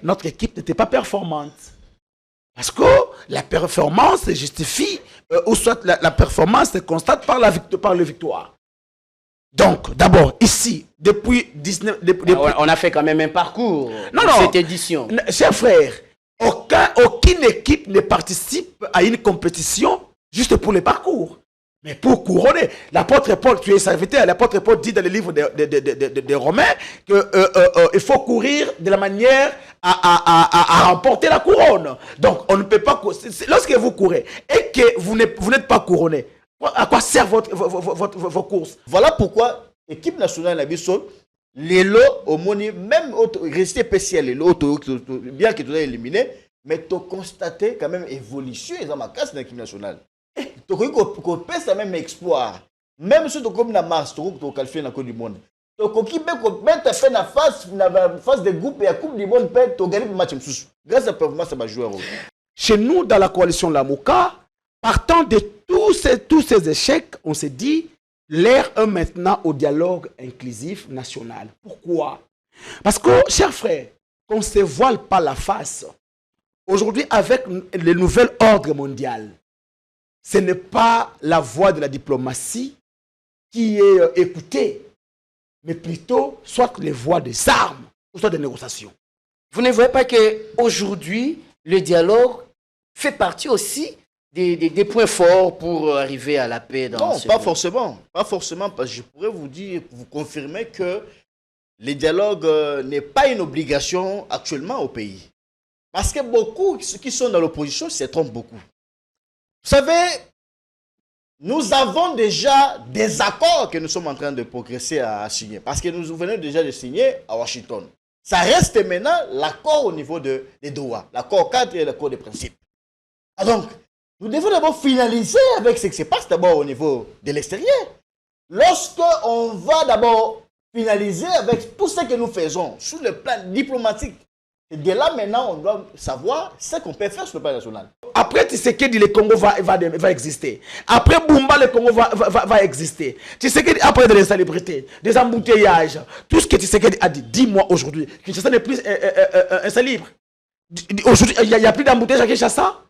notre équipe n'était pas performante. Parce que la performance se justifie, ou soit la performance se constate par la victoire. Donc, d'abord, ici, depuis 19... On a fait quand même un parcours cette édition. Chers frères, aucune équipe ne participe à une compétition juste pour le parcours. Mais pour couronner, l'apôtre Paul, tu es serviteur, l'apôtre Paul dit dans le livre des Romains qu'il faut courir de la manière à remporter la couronne. Donc, on ne peut pas... Lorsque vous courez et que vous n'êtes pas couronné, à quoi sert vos courses? Voilà pourquoi l'équipe nationale Nabiso, les lots au moni, même resté spécial, les lots, bien que tu aies éliminé, mais tu as constaté quand même évolution dans ma casse de l'équipe nationale. Tu as fait ça même exploit. Même si tu as comme la Mars, tu as qualifié dans la Coupe du Monde. Tu as fait la phase de groupe et la Coupe du Monde, tu as gagné le match. Grâce à la performance, ça va jouer un rôle. Chez nous, dans la coalition Lamouka, partant de tous ces échecs, on s'est dit, l'ère est maintenant au dialogue inclusif national. Pourquoi? Parce que, chers frères, qu'on ne se voile pas la face. Aujourd'hui, avec le nouvel ordre mondial, ce n'est pas la voie de la diplomatie qui est écoutée, mais plutôt soit les voies des armes, ou soit des négociations. Vous ne voyez pas qu'aujourd'hui, le dialogue fait partie aussi des points forts pour arriver à la paix dans ce pas forcément. Pas forcément, parce que je pourrais vous dire, vous confirmer que le dialogue n'est pas une obligation actuellement au pays. Parce que beaucoup qui sont dans l'opposition se trompent beaucoup. Vous savez, nous avons déjà des accords que nous sommes en train de progresser à signer. Parce que nous venons déjà de signer à Washington. Ça reste maintenant l'accord au niveau des Doha. L'accord cadre et l'accord des principes. Donc, nous devons d'abord finaliser avec ce qui se passe d'abord au niveau de l'extérieur. Lorsqu'on va d'abord finaliser avec tout ce que nous faisons sur le plan diplomatique, et de là maintenant, on doit savoir ce qu'on peut faire sur le plan national. Après Tshisekedi, le Congo va exister. Après Bumba, le Congo va exister. Tshisekedi, après de l'insalubrité, des embouteillages, tout ce que Tshisekedi a dit, dis-moi aujourd'hui, Kinshasa n'est plus insalubre. Aujourd'hui, il n'y a plus d'embouteillage à Kinshasa.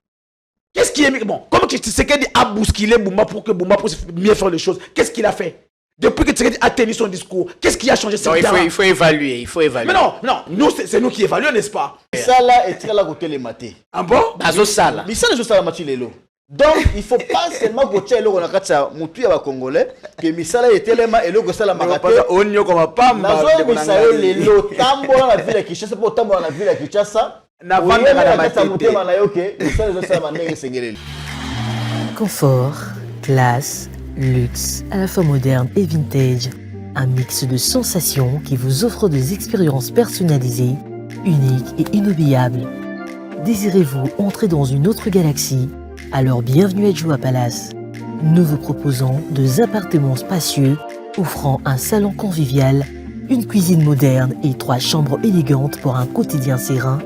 Qu'est-ce qui est mieux? Bon, comme Tshisekedi a bousculé Bumba pour que Bumba puisse mieux faire les choses, qu'est-ce qu'il a fait? Depuis que Tshisekedi a tenu son discours, qu'est-ce qui a changé? Il faut évaluer, Mais non, c'est nous qui évaluons, n'est-ce pas? Ça là est très là côté les matés. Ah bon? Mais ça les ça la mati lelo. Donc il faut pas seulement que tu aies le konakatsa mutu ya Congolais que misala était les ma et le ça la magaté. Onyo comme pas ma. Misala lelo tambola la ville qui Kinshasa pour tambola la ville qui Kinshasa. Na vendre la matete. Confort, classe, luxe, à la fois moderne et vintage. Un mix de sensations qui vous offre des expériences personnalisées, uniques et inoubliables. Désirez-vous entrer dans une autre galaxie? Alors bienvenue à Joua Palace. Nous vous proposons 2 appartements spacieux offrant un salon convivial, une cuisine moderne et 3 chambres élégantes pour un quotidien serein,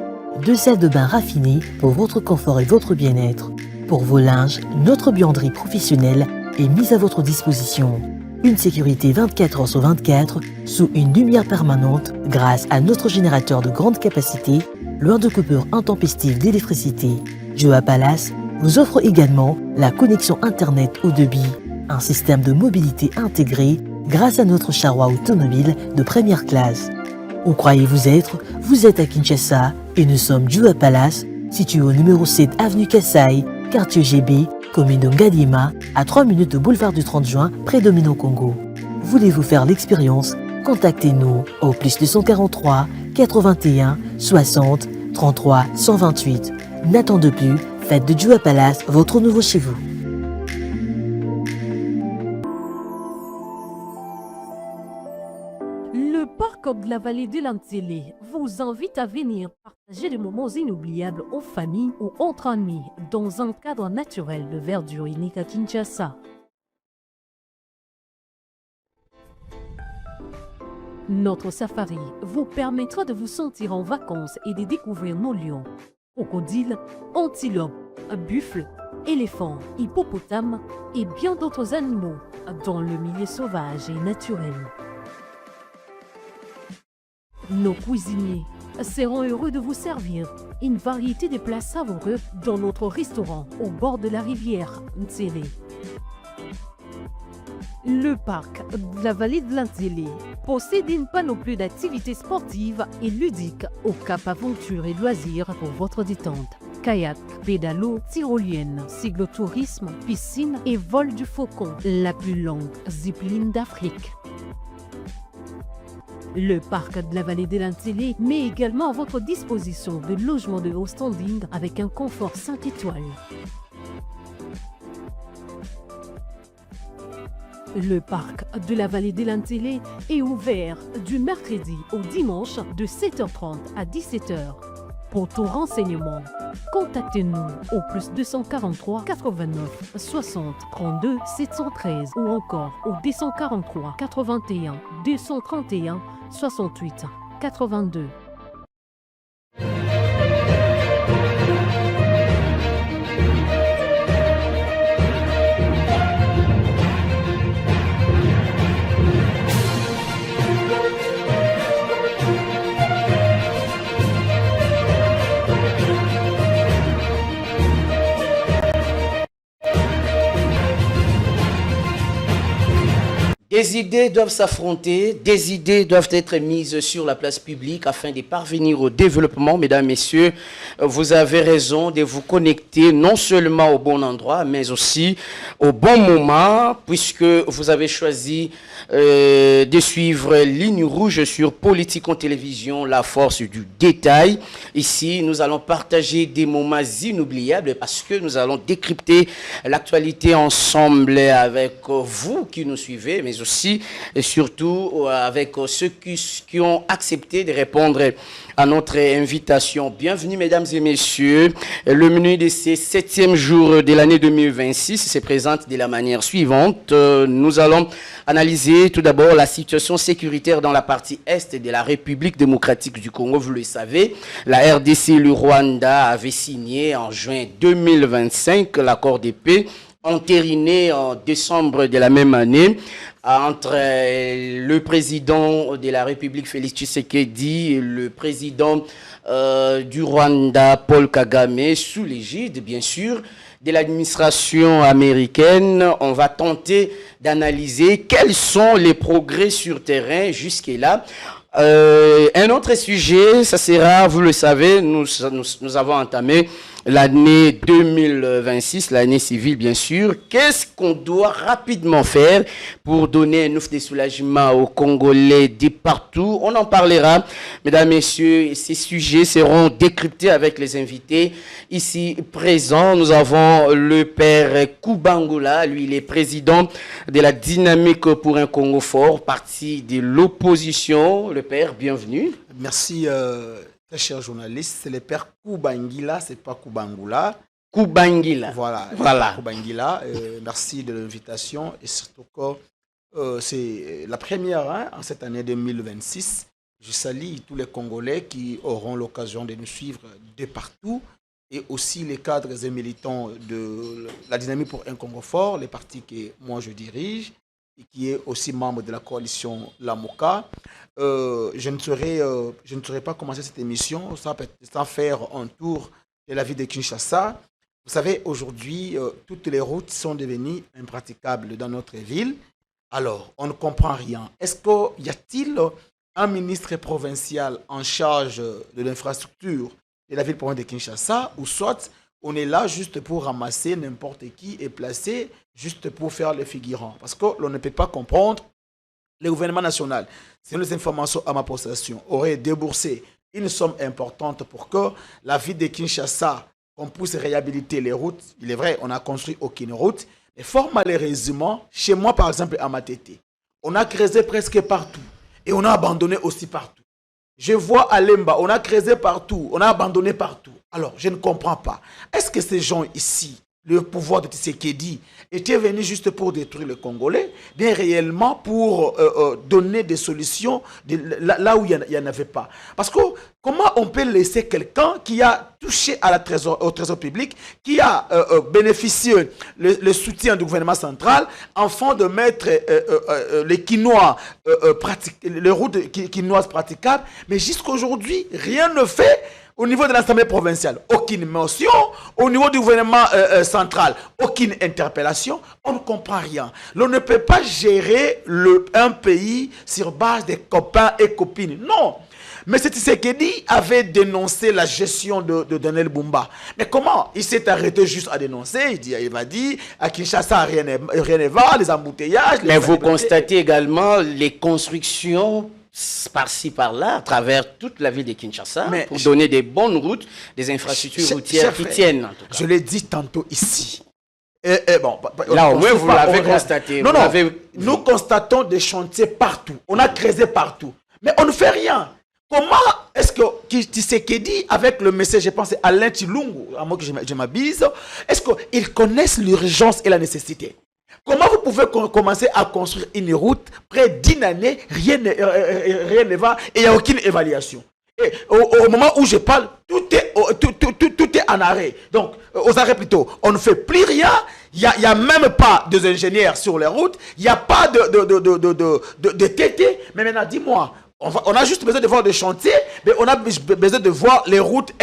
2 salles de bain raffinées pour votre confort et votre bien-être. Pour vos linges, notre buanderie professionnelle est mise à votre disposition. Une sécurité 24 heures sur 24 sous une lumière permanente grâce à notre générateur de grande capacité, loin de coupures intempestives d'électricité. Joua Palace vous offre également la connexion Internet haut débit, un système de mobilité intégré grâce à notre charroi automobile de première classe. Où croyez-vous être? Vous êtes à Kinshasa et nous sommes Joua Palace, situé au numéro 7 avenue Kassai, quartier GB, commune de Ngadiema, à 3 minutes de boulevard du 30 juin, près de Mino Congo. Voulez-vous faire l'expérience? Contactez-nous au +243 81 60 33 128. N'attendez plus, faites de Joua Palace votre nouveau chez vous. Le parc de la vallée de l'Antélé vous invite à venir partager des moments inoubliables en famille ou entre amis dans un cadre naturel de verdure unique à Kinshasa. Notre safari vous permettra de vous sentir en vacances et de découvrir nos lions, crocodiles, antilopes, buffles, éléphants, hippopotames et bien d'autres animaux dans le milieu sauvage et naturel. Nos cuisiniers seront heureux de vous servir une variété de plats savoureux dans notre restaurant au bord de la rivière Ntsele. Le parc de la vallée de l'Antélé possède une panoplie d'activités sportives et ludiques au Cap Aventure et Loisirs pour votre détente. Kayak, pédalo, tyrolienne, cyclotourisme, piscine et vol du faucon, la plus longue zipline d'Afrique. Le parc de la vallée de l'Antélé met également à votre disposition de logements de haut standing avec un confort 5 étoiles. Le parc de la vallée de l'Antélé est ouvert du mercredi au dimanche de 7h30 à 17h. Pour tout renseignement, contactez-nous au plus 243 89 60 32 713 ou encore au 243 81 231 68 82. Des idées doivent s'affronter, des idées doivent être mises sur la place publique afin de parvenir au développement. Mesdames, Messieurs, vous avez raison de vous connecter non seulement au bon endroit, mais aussi au bon moment, puisque vous avez choisi de suivre Ligne Rouge sur Politicon Télévision, la force du détail. Ici, nous allons partager des moments inoubliables parce que nous allons décrypter l'actualité ensemble avec vous qui nous suivez, mais aussi et surtout avec ceux qui ont accepté de répondre à notre invitation. Bienvenue mesdames et messieurs. Le menu de ces 7e jours de l'année 2026 se présente de la manière suivante. Nous allons analyser tout d'abord la situation sécuritaire dans la partie est de la République démocratique du Congo. Vous le savez, la RDC et le Rwanda avaient signé en juin 2025 l'accord de paix entériné en décembre de la même année entre le président de la République Félix Tshisekedi et le président du Rwanda Paul Kagame sous l'égide bien sûr de l'administration américaine. On va tenter d'analyser quels sont les progrès sur terrain jusque-là. Un autre sujet, ça sera, vous le savez, nous avons entamé l'année 2026, l'année civile bien sûr. Qu'est-ce qu'on doit rapidement faire pour donner un ouf de soulagement aux Congolais de partout? On en parlera, mesdames, messieurs. Ces sujets seront décryptés avec les invités ici présents. Nous avons le père Kubangula, lui il est président de la Dynamique pour un Congo fort, parti de l'opposition. Le père, bienvenue. Merci. Très cher journaliste, c'est le père Kubangila, c'est pas Kubangula. Kubangila. Voilà. Kubangila. Merci de l'invitation et surtout que c'est la première en cette année 2026. Je salue tous les Congolais qui auront l'occasion de nous suivre de partout et aussi les cadres et militants de la Dynamique pour un Congo fort, les partis que moi je dirige et qui est aussi membre de la coalition Lamoka. Je ne saurais pas commencer cette émission sans faire un tour de la ville de Kinshasa. Vous savez, aujourd'hui, toutes les routes sont devenues impraticables dans notre ville. Alors, on ne comprend rien. Est-ce qu'il y a-t-il un ministre provincial en charge de l'infrastructure de la ville provinciale de Kinshasa ou soit on est là juste pour ramasser n'importe qui et placer juste pour faire le figurant? Parce que l'on ne peut pas comprendre. Le gouvernement national, selon les informations à ma possession, aurait déboursé une somme importante pour que la ville de Kinshasa, qu'on puisse réhabiliter les routes. Il est vrai, on n'a construit aucune route. Mais fort malheureusement, chez moi par exemple à Matete, on a creusé presque partout. Et on a abandonné aussi partout. Je vois à Lemba, on a creusé partout, on a abandonné partout. Alors, je ne comprends pas. Est-ce que ces gens ici le pouvoir de Tshisekedi était venu juste pour détruire le Congolais, bien réellement pour donner des solutions là où il n'y en avait pas. Parce que comment on peut laisser quelqu'un qui a touché au trésor public, qui a bénéficié le soutien du gouvernement central, afin de mettre les quinois, les routes quinoises praticables, mais jusqu'à aujourd'hui, rien ne fait. Au niveau de l'Assemblée provinciale, aucune motion. Au niveau du gouvernement central, aucune interpellation. On ne comprend rien. On ne peut pas gérer un pays sur base des copains et copines. Non. Mais Tshisekedi avait dénoncé la gestion de Daniel Bumba. Mais comment? Il s'est arrêté juste à dénoncer. Il va dire à Kinshasa, rien ne va, les embouteillages. Mais vous constatez également les constructions par-ci, par-là, à travers toute la ville de Kinshasa, pour donner des bonnes routes, des infrastructures routières qui tiennent, en tout cas. Je l'ai dit tantôt ici. Bon, là, au moins, vous l'avez constaté. Non, nous constatons des chantiers partout. On a creusé partout. Mais on ne fait rien. Comment est-ce que Tshisekedi, avec le message, je pense, Alain Chilungu, à moi que je m'abuse, est-ce qu'ils connaissent l'urgence et la nécessité? Comment vous pouvez commencer à construire une route près d'1 année, rien ne va et il n'y a aucune évaluation? Et au moment où je parle, tout est en arrêt. Donc, aux arrêts plutôt, on ne fait plus rien. Il n'y a même pas d'ingénieurs sur les routes. Il n'y a pas de TT. Mais maintenant, dis-moi, on a juste besoin de voir des chantiers, mais on a besoin de voir les routes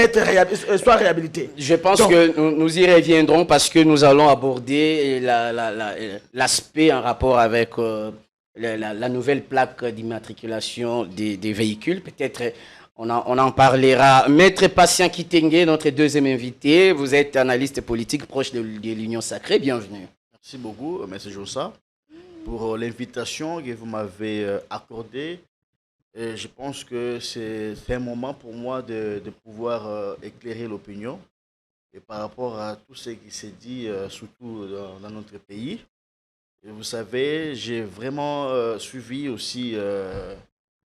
soit réhabilitées. Je pense que nous y reviendrons parce que nous allons aborder l'aspect en rapport avec la nouvelle plaque d'immatriculation des véhicules. Peut-être on en parlera. Maître Patient Kitenge, notre deuxième invité, vous êtes analyste politique proche de l'Union Sacrée. Bienvenue. Merci beaucoup, M. Jossa, pour l'invitation que vous m'avez accordée. Et je pense que c'est un moment pour moi de pouvoir éclairer l'opinion et par rapport à tout ce qui s'est dit, surtout dans notre pays. Et vous savez, j'ai vraiment suivi aussi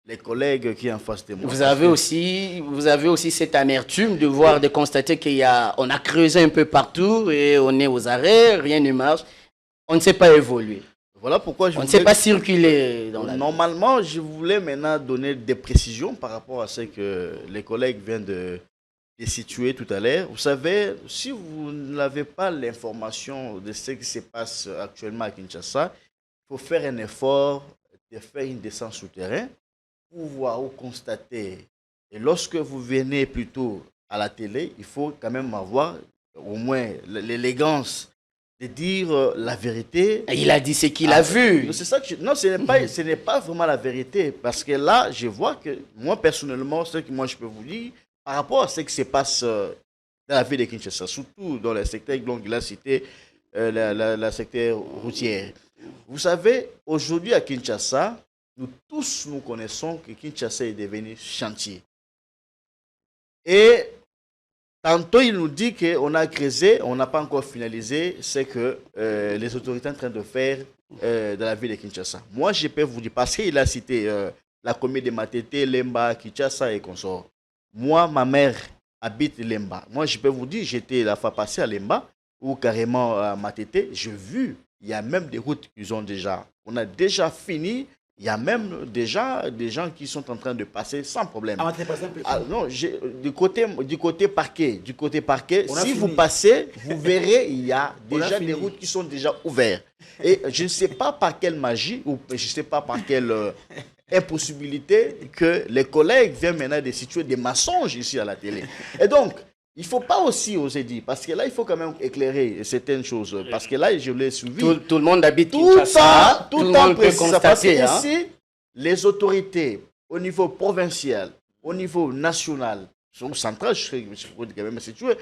les collègues qui sont en face de moi. Vous avez aussi cette amertume de voir, de constater qu'on a creusé un peu partout et on est aux arrêts, rien ne marche. On ne sait pas évoluer. Voilà pourquoi on ne sait pas circuler dans la vie. Normalement, je voulais maintenant donner des précisions par rapport à ce que les collègues viennent de situer tout à l'heure. Vous savez, si vous n'avez pas l'information de ce qui se passe actuellement à Kinshasa, il faut faire un effort de faire une descente souterraine pour voir ou constater. Et lorsque vous venez plutôt à la télé, il faut quand même avoir au moins l'élégance de dire la vérité. Il a dit ce qu'il a vu. C'est ça que ce n'est pas vraiment la vérité. Parce que là, je vois que, moi, personnellement, ce que moi je peux vous dire, par rapport à ce qui se passe dans la ville de Kinshasa, surtout dans le secteur, donc il a cité le secteur routier. Vous savez, aujourd'hui à Kinshasa, nous tous nous connaissons que Kinshasa est devenu chantier. Et tantôt, il nous dit qu'on a creusé, on n'a pas encore finalisé ce que les autorités sont en train de faire dans la ville de Kinshasa. Moi, je peux vous dire, parce qu'il a cité la commune de Matete, Lemba, Kinshasa et consorts. Moi, ma mère habite Lemba. Moi, je peux vous dire, j'étais la fois passée à Lemba, ou carrément à Matete. J'ai vu, il y a même des routes qu'ils ont déjà. On a déjà fini. Il y a même déjà des gens qui sont en train de passer sans problème. Non, du côté parquet, si vous passez, vous verrez, il y a déjà des routes qui sont déjà ouvertes. Et je ne sais pas par quelle magie, ou je ne sais pas par quelle impossibilité, que les collègues viennent maintenant de situer des mensonges ici à la télé. Et donc, il ne faut pas aussi oser dire, parce que là, il faut quand même éclairer certaines choses. Parce que là, je l'ai suivi. Tout le monde habite Kinshasa. Tout le monde peut constater. Parce que ici, les autorités, au niveau provincial, au niveau national, sont centrales, je crois quand même situé.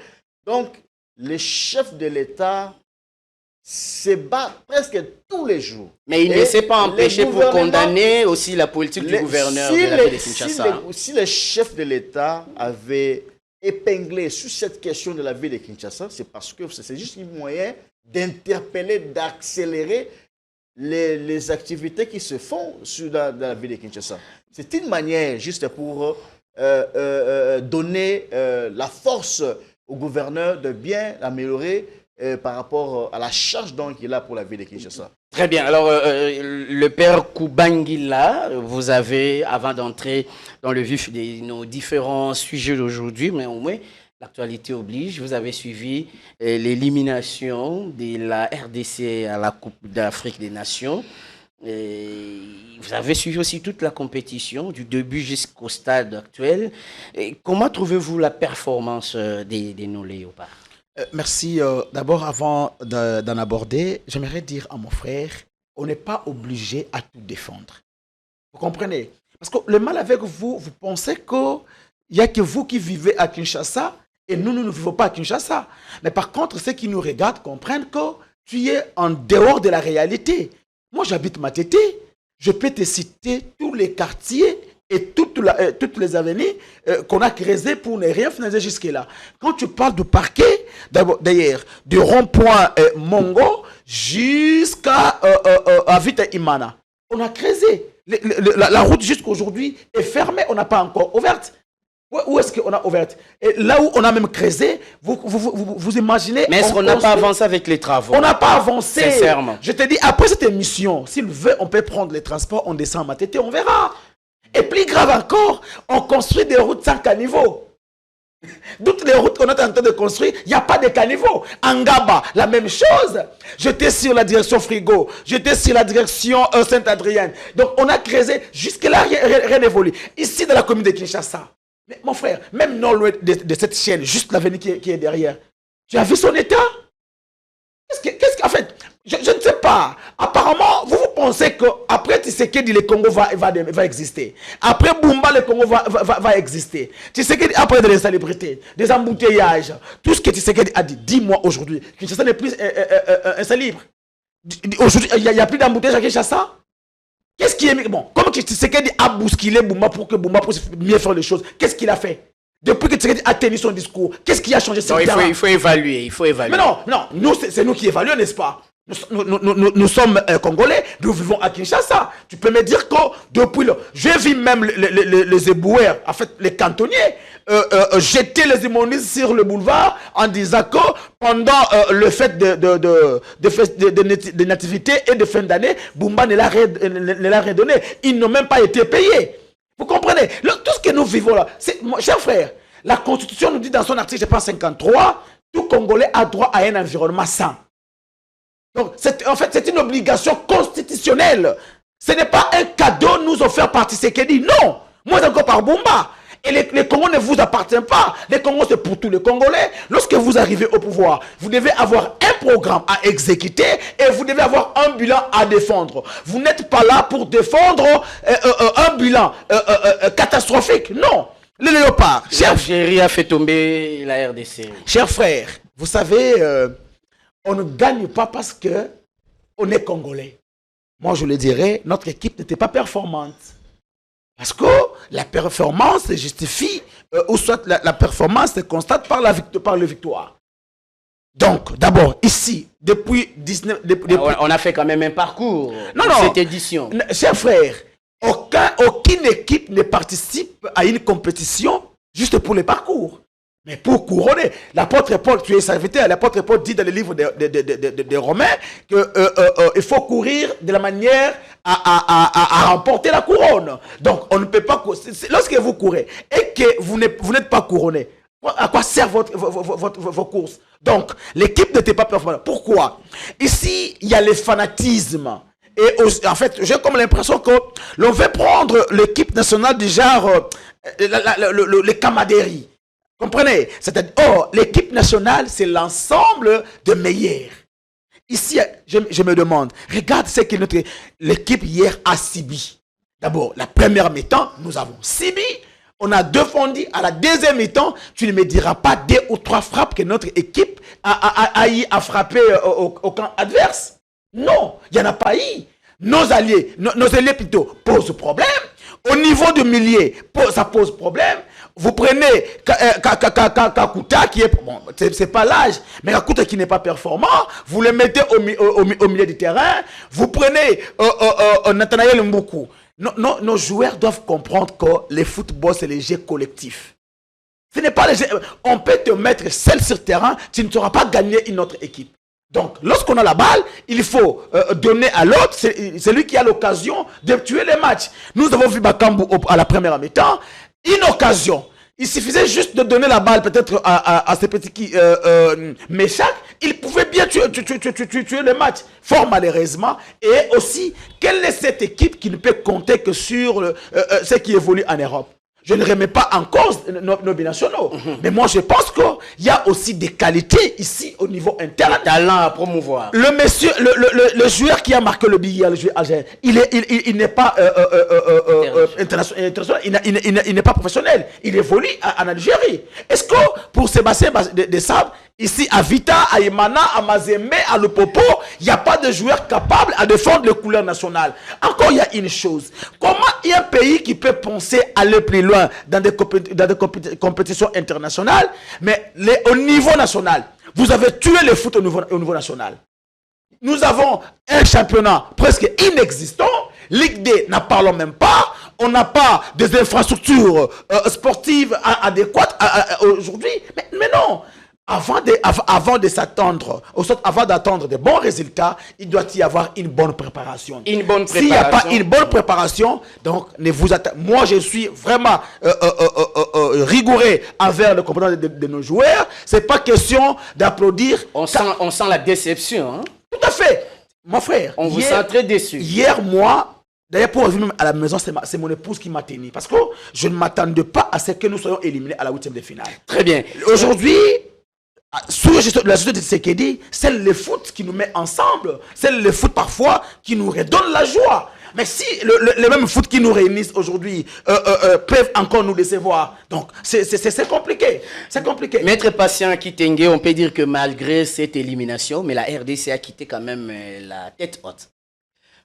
Donc, les chefs de l'État se battent presque tous les jours. Mais il ne s'est pas empêché pour condamner aussi la politique du gouverneur de la ville de Kinshasa. Si les chefs de l'État avaient épinglé sur cette question de la ville de Kinshasa, c'est parce que c'est juste un moyen d'interpeller, d'accélérer les activités qui se font dans la ville de Kinshasa. C'est une manière juste pour donner la force au gouverneur de bien améliorer par rapport à la charge donc qu'il a pour la ville de Kinshasa. Très bien. Alors, le père Koubangila, vous avez, avant d'entrer dans le vif de nos différents sujets d'aujourd'hui, mais au moins, l'actualité oblige, vous avez suivi l'élimination de la RDC à la Coupe d'Afrique des Nations. Et vous avez suivi aussi toute la compétition, du début jusqu'au stade actuel. Et comment trouvez-vous la performance de nos léopards? Merci. D'abord, avant d'en aborder, j'aimerais dire à mon frère, on n'est pas obligé à tout défendre. Vous comprenez? Parce que le mal avec vous, vous pensez qu'il n'y a que vous qui vivez à Kinshasa et nous ne vivons pas à Kinshasa. Mais par contre, ceux qui nous regardent comprennent que tu es en dehors de la réalité. Moi, j'habite Matete. Je peux te citer tous les quartiers et toutes les avenues qu'on a créées pour ne rien finaliser jusque-là. Quand tu parles de parquet, d'ailleurs, du rond-point Mongo jusqu'à Avita Imana, on a créé. La route jusqu'à aujourd'hui est fermée, on n'a pas encore ouverte. Où est-ce qu'on a ouvert? Et là où on a même creusé, vous imaginez... Mais est-ce qu'on n'a pas avancé avec les travaux? On n'a pas avancé. Sincèrement. Je te dis, après cette émission, s'il veut, on peut prendre les transports, on descend à Matete, on verra. Et plus grave encore, on construit des routes sans caniveau. Toutes les routes qu'on est en train de construire, il n'y a pas de caniveau. Angaba, la même chose. J'étais sur la direction Frigo, j'étais sur la direction Saint-Adrien. Donc on a creusé, jusque-là, rien n'évolue. Ici, dans la commune de Kinshasa, mais mon frère, même non loin de cette chaîne, juste l'avenue qui est derrière, tu as vu son état? En fait, je ne sais pas. Apparemment, vous pensez qu'après Tshisekedi, le Congo va exister. Après Bumba, le Congo va exister. Tshisekedi, après de l'insalubrité, des embouteillages, tout ce que Tshisekedi a dit, dis-moi aujourd'hui, Kinshasa n'est plus insalubre. Aujourd'hui, il n'y a plus d'embouteillage à Kinshasa. Qu'est-ce qui est... Bon, comme Tshisekedi a bousculé Bumba pour que Bumba puisse mieux faire les choses, qu'est-ce qu'il a fait? Depuis que Tshisekedi a tenu son discours, qu'est-ce qui a changé? Non, il faut évaluer, Mais non, c'est nous qui évaluons, n'est-ce pas? Nous sommes Congolais, nous vivons à Kinshasa. Tu peux me dire que depuis j'ai vu même les éboueurs, en fait les cantonniers, jeter les immondices sur le boulevard en disant que pendant le fait de nativité et de fin d'année, Bumba ne l'a rien donné. Ils n'ont même pas été payés. Vous comprenez? Tout ce que nous vivons là, mon cher frère, la Constitution nous dit dans son article, je pense 53, tout Congolais a droit à un environnement sain. Donc, en fait, c'est une obligation constitutionnelle. Ce n'est pas un cadeau nous offert par Tshisekedi. Non, moi encore par Bumba. Et les Congos ne vous appartiennent pas. Les Congos, c'est pour tous les Congolais. Lorsque vous arrivez au pouvoir, vous devez avoir un programme à exécuter et vous devez avoir un bilan à défendre. Vous n'êtes pas là pour défendre un bilan catastrophique. Non. Le léopard. L'Algérie a fait tomber la RDC. Chers frères, vous savez, on ne gagne pas parce qu'on est Congolais. Moi, je le dirais, notre équipe n'était pas performante. Parce que la performance se justifie, ou soit la performance se constate par la victoire. Donc, d'abord, ici, depuis on a fait quand même un parcours cette édition. Chers frères, aucune équipe ne participe à une compétition juste pour le parcours. Mais pour couronner, l'apôtre Paul, tu es serviteur, l'apôtre Paul dit dans le livre des Romains qu'il faut courir de la manière à remporter la couronne. Donc, on ne peut pas... Lorsque vous courez et que vous n'êtes pas couronné, à quoi sert vos courses? Donc, l'équipe n'était pas performante. Pourquoi? Ici, il y a le fanatisme. Et en fait, j'ai comme l'impression que l'on veut prendre l'équipe nationale du genre le camaraderie. Comprenez? C'est-à-dire, l'équipe nationale, c'est l'ensemble de meilleurs. Ici, je me demande, regarde ce que l'équipe hier a subi. D'abord, la première mi-temps, nous avons subi. On a défendu. À la deuxième mi-temps, tu ne me diras pas 2 ou 3 frappes que notre équipe a frappé au camp adverse. Non, il n'y en a pas eu. Nos alliés plutôt posent problème. Au niveau du milieu, ça pose problème. Vous prenez Kakuta qui est... Bon, c'est pas l'âge, mais Kakuta qui n'est pas performant, vous le mettez au milieu du terrain. Vous prenez Nathanaël Mboukou. Nos joueurs doivent comprendre que le football, c'est les jeux collectifs. Ce n'est pas on peut te mettre seul sur terrain, tu ne sauras pas gagner une autre équipe. Donc, lorsqu'on a la balle, il faut donner à l'autre, c'est lui qui a l'occasion de tuer les matchs. Nous avons vu Bakambu à la première mi-temps, une occasion. Il suffisait juste de donner la balle peut-être à ces petits qui Méchac, il pouvait bien tuer le match. Fort malheureusement. Et aussi, quelle est cette équipe qui ne peut compter que sur ce qui évolue en Europe? Je ne remets pas en cause nos binationaux. Mais moi, je pense qu'il y a aussi des qualités ici au niveau interne. Talent à promouvoir. Le monsieur, le joueur qui a marqué le billet, le joueur algérien, il n'est pas international, il n'est pas professionnel. Il évolue en Algérie. Est-ce que pour Sébastien de Sable, ici à Vita, à Imana, à Mazembe, à Lupopo, il n'y a pas de joueur capable à défendre les couleurs nationales? Encore, il y a une chose. Comment il y a un pays qui peut penser aller plus loin dans des compétitions internationales, mais au niveau national, vous avez tué le foot au niveau national. Nous avons un championnat presque inexistant. Ligue D, n'en parlons même pas. On n'a pas des infrastructures sportives adéquates aujourd'hui. Mais non. Avant de s'attendre, avant d'attendre de bons résultats, il doit y avoir une bonne préparation. Une bonne préparation. S'il n'y a pas une bonne préparation, donc ne vous attendez. Moi, je suis vraiment rigoureux envers le comportement de nos joueurs. C'est pas question d'applaudir. On sent la déception. Hein? Tout à fait. Mon frère. On vous sent très déçu. Hier, moi, d'ailleurs, pour revenir à la maison, c'est mon épouse qui m'a tenu. Parce que je ne m'attendais pas à ce que nous soyons éliminés à la 8e de finale. Très bien. Aujourd'hui, sous la gestion de Tshisekedi, c'est le foot qui nous met ensemble. C'est le foot parfois qui nous redonne la joie. Mais si les mêmes foot qui nous réunissent aujourd'hui peuvent encore nous décevoir, donc c'est compliqué. C'est compliqué. Maître Patient Kitenge, on peut dire que malgré cette élimination, mais la RDC a quitté quand même la tête haute.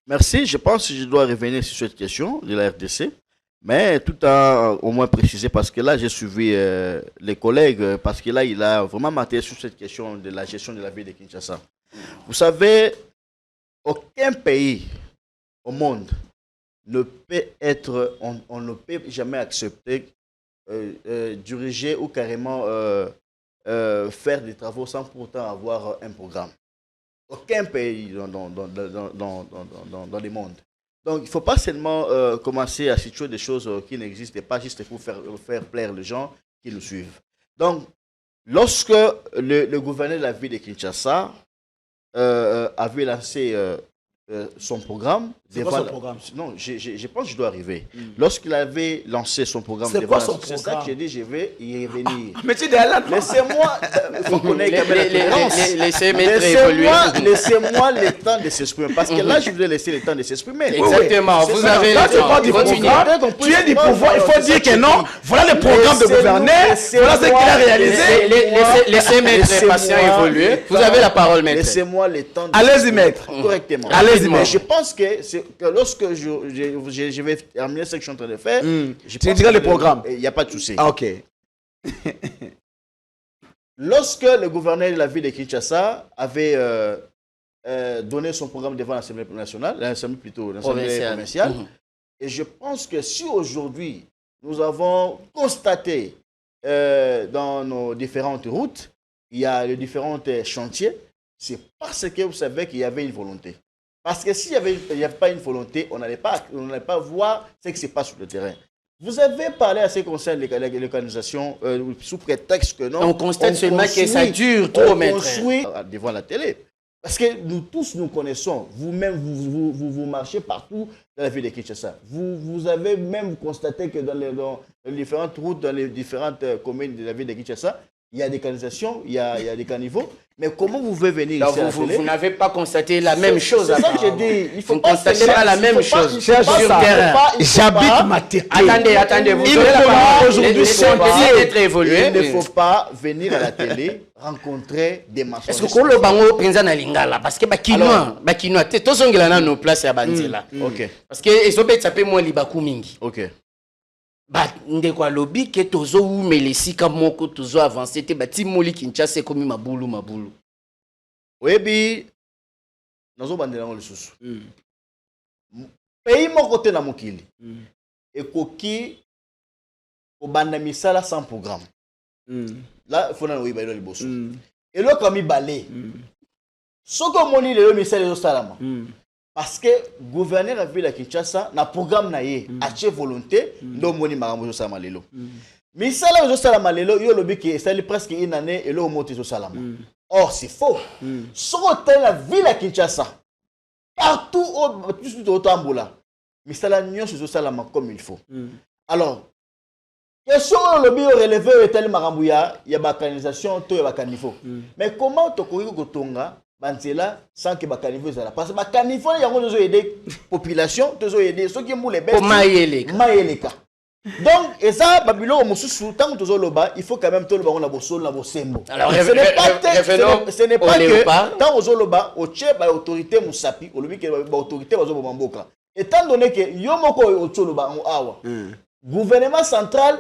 Merci. Je pense que je dois revenir sur cette question de la RDC. Mais tout a au moins précisé parce que là, j'ai suivi les collègues parce que là, il a vraiment maté sur cette question de la gestion de la ville de Kinshasa. Vous savez, aucun pays au monde ne peut être, on ne peut jamais accepter diriger ou carrément faire des travaux sans pourtant avoir un programme. Aucun pays dans le monde. Donc, il ne faut pas seulement commencer à situer des choses qui n'existent pas juste pour faire plaire les gens qui nous suivent. Donc, lorsque le gouverneur de la ville de Kinshasa avait lancé son programme... C'est quoi son programme? Non, je pense que je dois arriver. Lorsqu'il avait lancé son programme... C'est quoi son programme? C'est ça que j'ai dit, je vais y revenir. Mais tu es là. Laissez-moi... Il faut qu'on ait Laissez-moi le temps de s'exprimer. Parce que là, je voulais laisser le temps de s'exprimer. Exactement. Vous avez le temps. Tu es du pouvoir. Il faut dire que non. Voilà le programme de gouverneur. Voilà ce qu'il a réalisé. Laissez Maître Patient évoluer. Vous avez la parole, Maître. Laissez-moi le temps de... Allez-y, Maître. Correctement. Allez-y, Maître. Je pense que lorsque je vais terminer ce que je suis en train de faire, tu diras le programme. Il n'y a pas de souci. Ah, ok. Lorsque le gouverneur de la ville de Kinshasa avait donné son programme devant l'Assemblée nationale, l'Assemblée provinciale, et je pense que si aujourd'hui nous avons constaté dans nos différentes routes, il y a les différents chantiers, c'est parce que vous savez qu'il y avait une volonté. Parce que s'il n'y avait pas une volonté, on n'allait pas voir ce qui se passe sur le terrain. Vous avez parlé à ce qui concerne l'organisation sous prétexte que non. On constate seulement que ça dure trop, Maître. On construit devant la télé. Parce que nous tous nous connaissons. Vous-même, vous marchez partout dans la ville de Kinshasa. Vous avez même constaté que dans les différentes routes, dans les différentes communes de la ville de Kinshasa, il y a des canalisations, il y a des caniveaux. Mais comment vous pouvez venir ici à la télé? Vous n'avez pas constaté la même chose. C'est ça que j'ai dit. Vous ne constatez pas la même chose. Sur terrain. J'habite ma tête. Attendez. Vous devez la parole aujourd'hui. Il ne faut pas venir à la télé rencontrer des maçons. Est-ce que Kolo Bango Prinza na Lingala? Parce que Bakinois, tous sont là nos places à Banzela. Ok. Parce que ils ont peut-être sapé moins Libaku Mingi. Ok. Ndekwa lobby ke tozo ou melesika moko tozo avancer te bati moli Kinshasa komi mabulu. Webi nazo bandela ngo lisusu. Pays moko te na mokili. Ekoki obanda misala sans programme. Là, il faut que nous ayons les boss. Et là, comme il balait, ce que mon idée, c'est le Salama. Parce que le gouverneur a vu la Kinshasa, na programme naie, a volonté, donc mon idée, Salama lelo. Mais ça là, Salama lelo, il y a le but qui est presque une année et là, on monte au Salama. Or, c'est faux. Ce que la ville à Kinshasa, partout au Tamboula, mais ça là, nous sommes au Salama comme il faut. Alors, question le bio relevé est tellement marambouya, il y a la canalisation, tout est canifo. Mais comment tu peux kotonga banzela sans que canifo soit là? Parce que canifo il y a besoin aider population, tu dois aider ceux qui ont les bêtes. Pour maïeleka. Donc et ça babilo mususu tant que loba, il faut quand même tout le monde na bosol na bosembo. Alors ce n'est pas que tant aux loba au chef ba autorité musapi, au lobi que ba autorité bazo bomboka. Étant donné que yomoko au choloba awa. Gouvernement central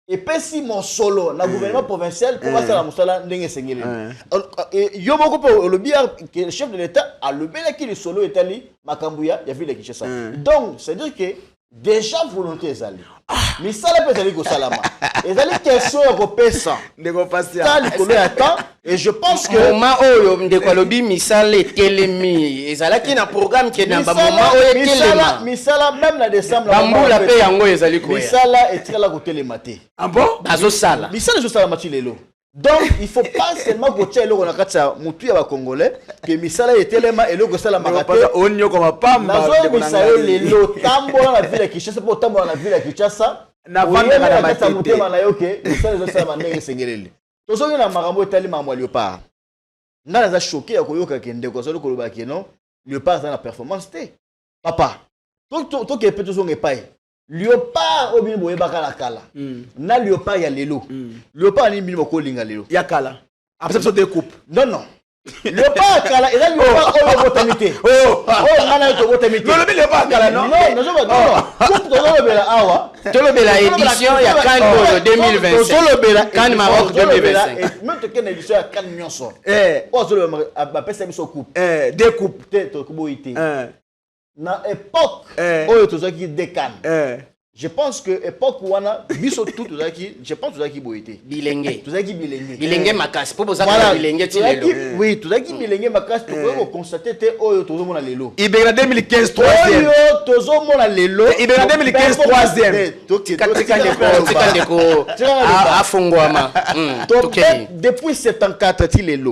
et pas si mon solo na gouvernement provincial pour faire la musala ndenge sengeli yo moko po le bien que le chef de l'état a le bel qui le solo etali makambuya ya ville Kinshasa. Donc c'est dire que déjà volonté ezali mais ça la peut aller au salama ezali question européenne ndeko passer ça le attend et je pense que moment oyo ndeko lobi misala telemi ezala ki na programme qui na ba moment oyo telema misala même na décembre bambula pe yango ezali ko misala etikala ko telemate ah bon bazo sala misala zo sala mati lelo. Donc il faut pas seulement que tu aies le konakatsa mutu ya congolais que misala etelema et le ko sala makate onyo ko mapamba de misala lelo tambola na ville ya Kinshasa pour tambola na ville ya Kinshasa na vanda na matete mutema na yoke misala zo sala mandenge sengelele tozoki na makambo etali mamwa Léopard ngana za choqué ya koyoka kende ko solo koloba ke non Léopard za na performance te papa to ke peto zonge pai Léopard au bini boyebaka la kala na Léopard ya lelo Léopard ni bini bokolinga lelo ya kala après ça découpe non Léopard kala et là Léopard oyo botamité ngana to botamité non le Léopard kala non coupe to bela awa tolobela édition ya CAN 2025 tolobela CAN Maroc 2025 même to ken édition ya CAN nyonso o tolobela ba pesa biso coupe découpe te to kuboité na époque oyo tozaki décan je pense que époque wana biso tout tozaki je pense tozaki boité bilenge bilenge makasi po bozaka bilenge ti lelo oui tozaki bilenge makasi to ko constater te oyo tozomona lelo ibera 2015 3e oyo tozomona lelo ibera 2015 3e tika ndeko afungwama depuis 74 ti lelo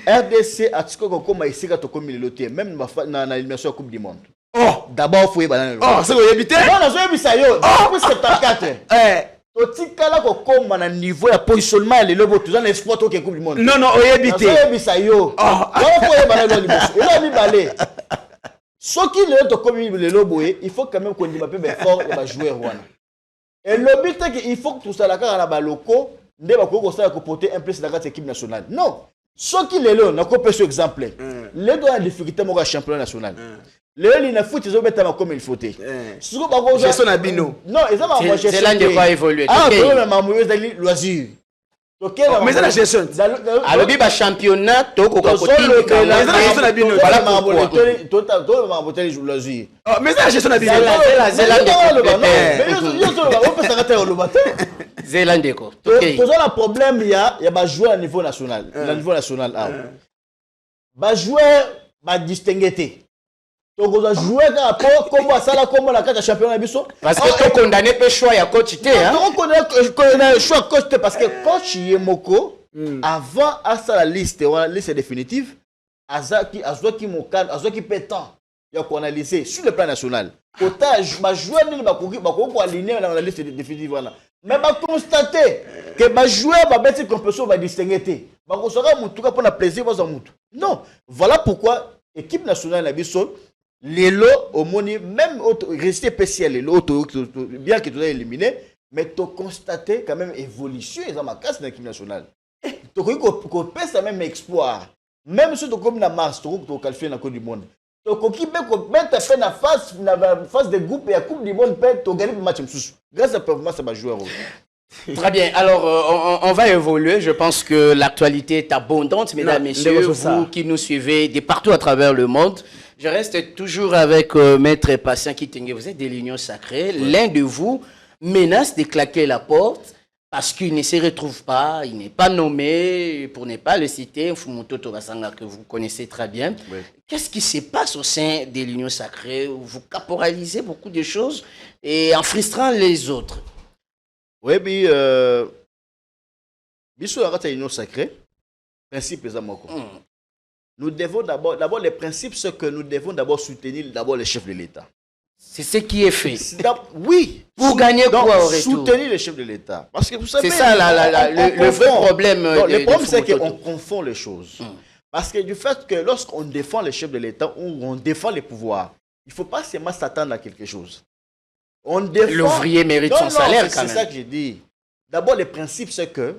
RDC a tiko koma isika to komi lelo te même na élimination coupe du monde. Oh, d'abord faut yebana lelo. Oh, c'est ko yebité? Non, na zo yebisa yo depuis 74. To tikala ko koma na niveau ya positionnement lelo bo to na espoir to ke coupe du monde. Non, o yebité. Na zo yebisa yo. Wa faut yebana lelo liboso. Ela mi balé. Soki lelo to komi lelo boye, il faut quand même qu'on dit peu fort les joueurs wana. Et le but c'est qu'il faut que tout ça la ka na ba loko nde ba ko ça ko porter un plus dans cette équipe nationale. Non. Ce qui est là, on a coupé ce exemple. Les deux ont des difficultés pour le championnat national. Les deux, ils ne foutent pas comme il faut. Gestion Abino. Non, ils ont pas c'est là de quoi évoluer. Ah, le problème, c'est loisir. Mais c'est la gestion. Alors, il y a un championnat, tu as un mais c'est la gestion Abino. Zélandeko. Toujours le problème, il y a des joueurs à niveau national. À niveau national, des joueurs distingués. Donc, on a joué comme ça, comme la carte de championnat. Parce que tu condamné le choix à coach. Tu condamné le choix à coach parce que coach Yemoko, avant la liste définitive, Azwaki Mokan, Azwaki Pétan, il y a qu'on analysé sur le plan national. Otage, ma joueur n'est aligné dans la liste définitive. Mais on va constater que les joueurs vont compétition va distinguer. On sera pour la plaisir. Non, voilà pourquoi l'équipe nationale de Bissau, les lots au monde, même rester spécial, les lots, bien que tu aies éliminé, mais tu as constaté quand même évolution dans ma casse de l'équipe nationale. Tu as fait même exploit. Même si tu as comme la Mars, tu as qualifié dans la Coupe du Monde. Tu as fait la phase de groupe et la Coupe du Monde, tu as gagné le match. Grâce à la performance de ma joueur. Très bien. Alors, on va évoluer. Je pense que l'actualité est abondante, mesdames, messieurs, vous qui nous suivez de partout à travers le monde. Je reste toujours avec Maître Patient Kitenge. Vous êtes des lignes sacrées. L'un de vous menace de claquer la porte parce qu'il ne se retrouve pas, il n'est pas nommé, pour ne pas le citer, Fumuto Tobasanga, que vous connaissez très bien. Oui. Qu'est-ce qui se passe au sein de l'Union sacrée? Vous caporalisez beaucoup de choses et en frustrant les autres. Oui, mais l'Union sacrée, principe est à moi. Nous devons d'abord les principes, c'est que nous devons d'abord soutenir d'abord les chefs de l'État. C'est ce qui est fait. Oui. Pour gagner quoi au retour? Soutenir les chefs de l'État. Parce que vous savez, c'est ça le vrai problème. Le problème, c'est qu'on confond les choses. Parce que du fait que lorsqu'on défend les chefs de l'État ou on défend les pouvoirs, il ne faut pas seulement s'attendre à quelque chose. L'ouvrier mérite son salaire quand même. C'est ça que j'ai dit. D'abord, le principe, c'est que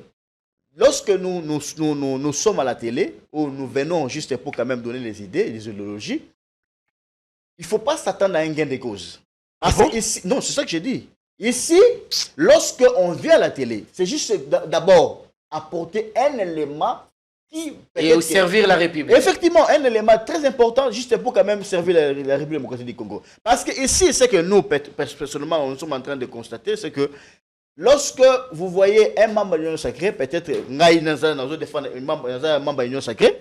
lorsque nous sommes à la télé, ou nous venons juste pour quand même donner les idées, les idéologies, il ne faut pas s'attendre à un gain de cause. Parce que ici, non, c'est ça que j'ai dit. Ici, lorsque on vient à la télé, c'est juste d'abord apporter un élément qui... Et servir la République. Effectivement, un élément très important, juste pour quand même servir la République démocratique du Congo. Parce que ici, c'est que nous, personnellement, nous sommes en train de constater, c'est que lorsque vous voyez un membre de l'Union sacrée, peut-être un membre de l'Union sacrée,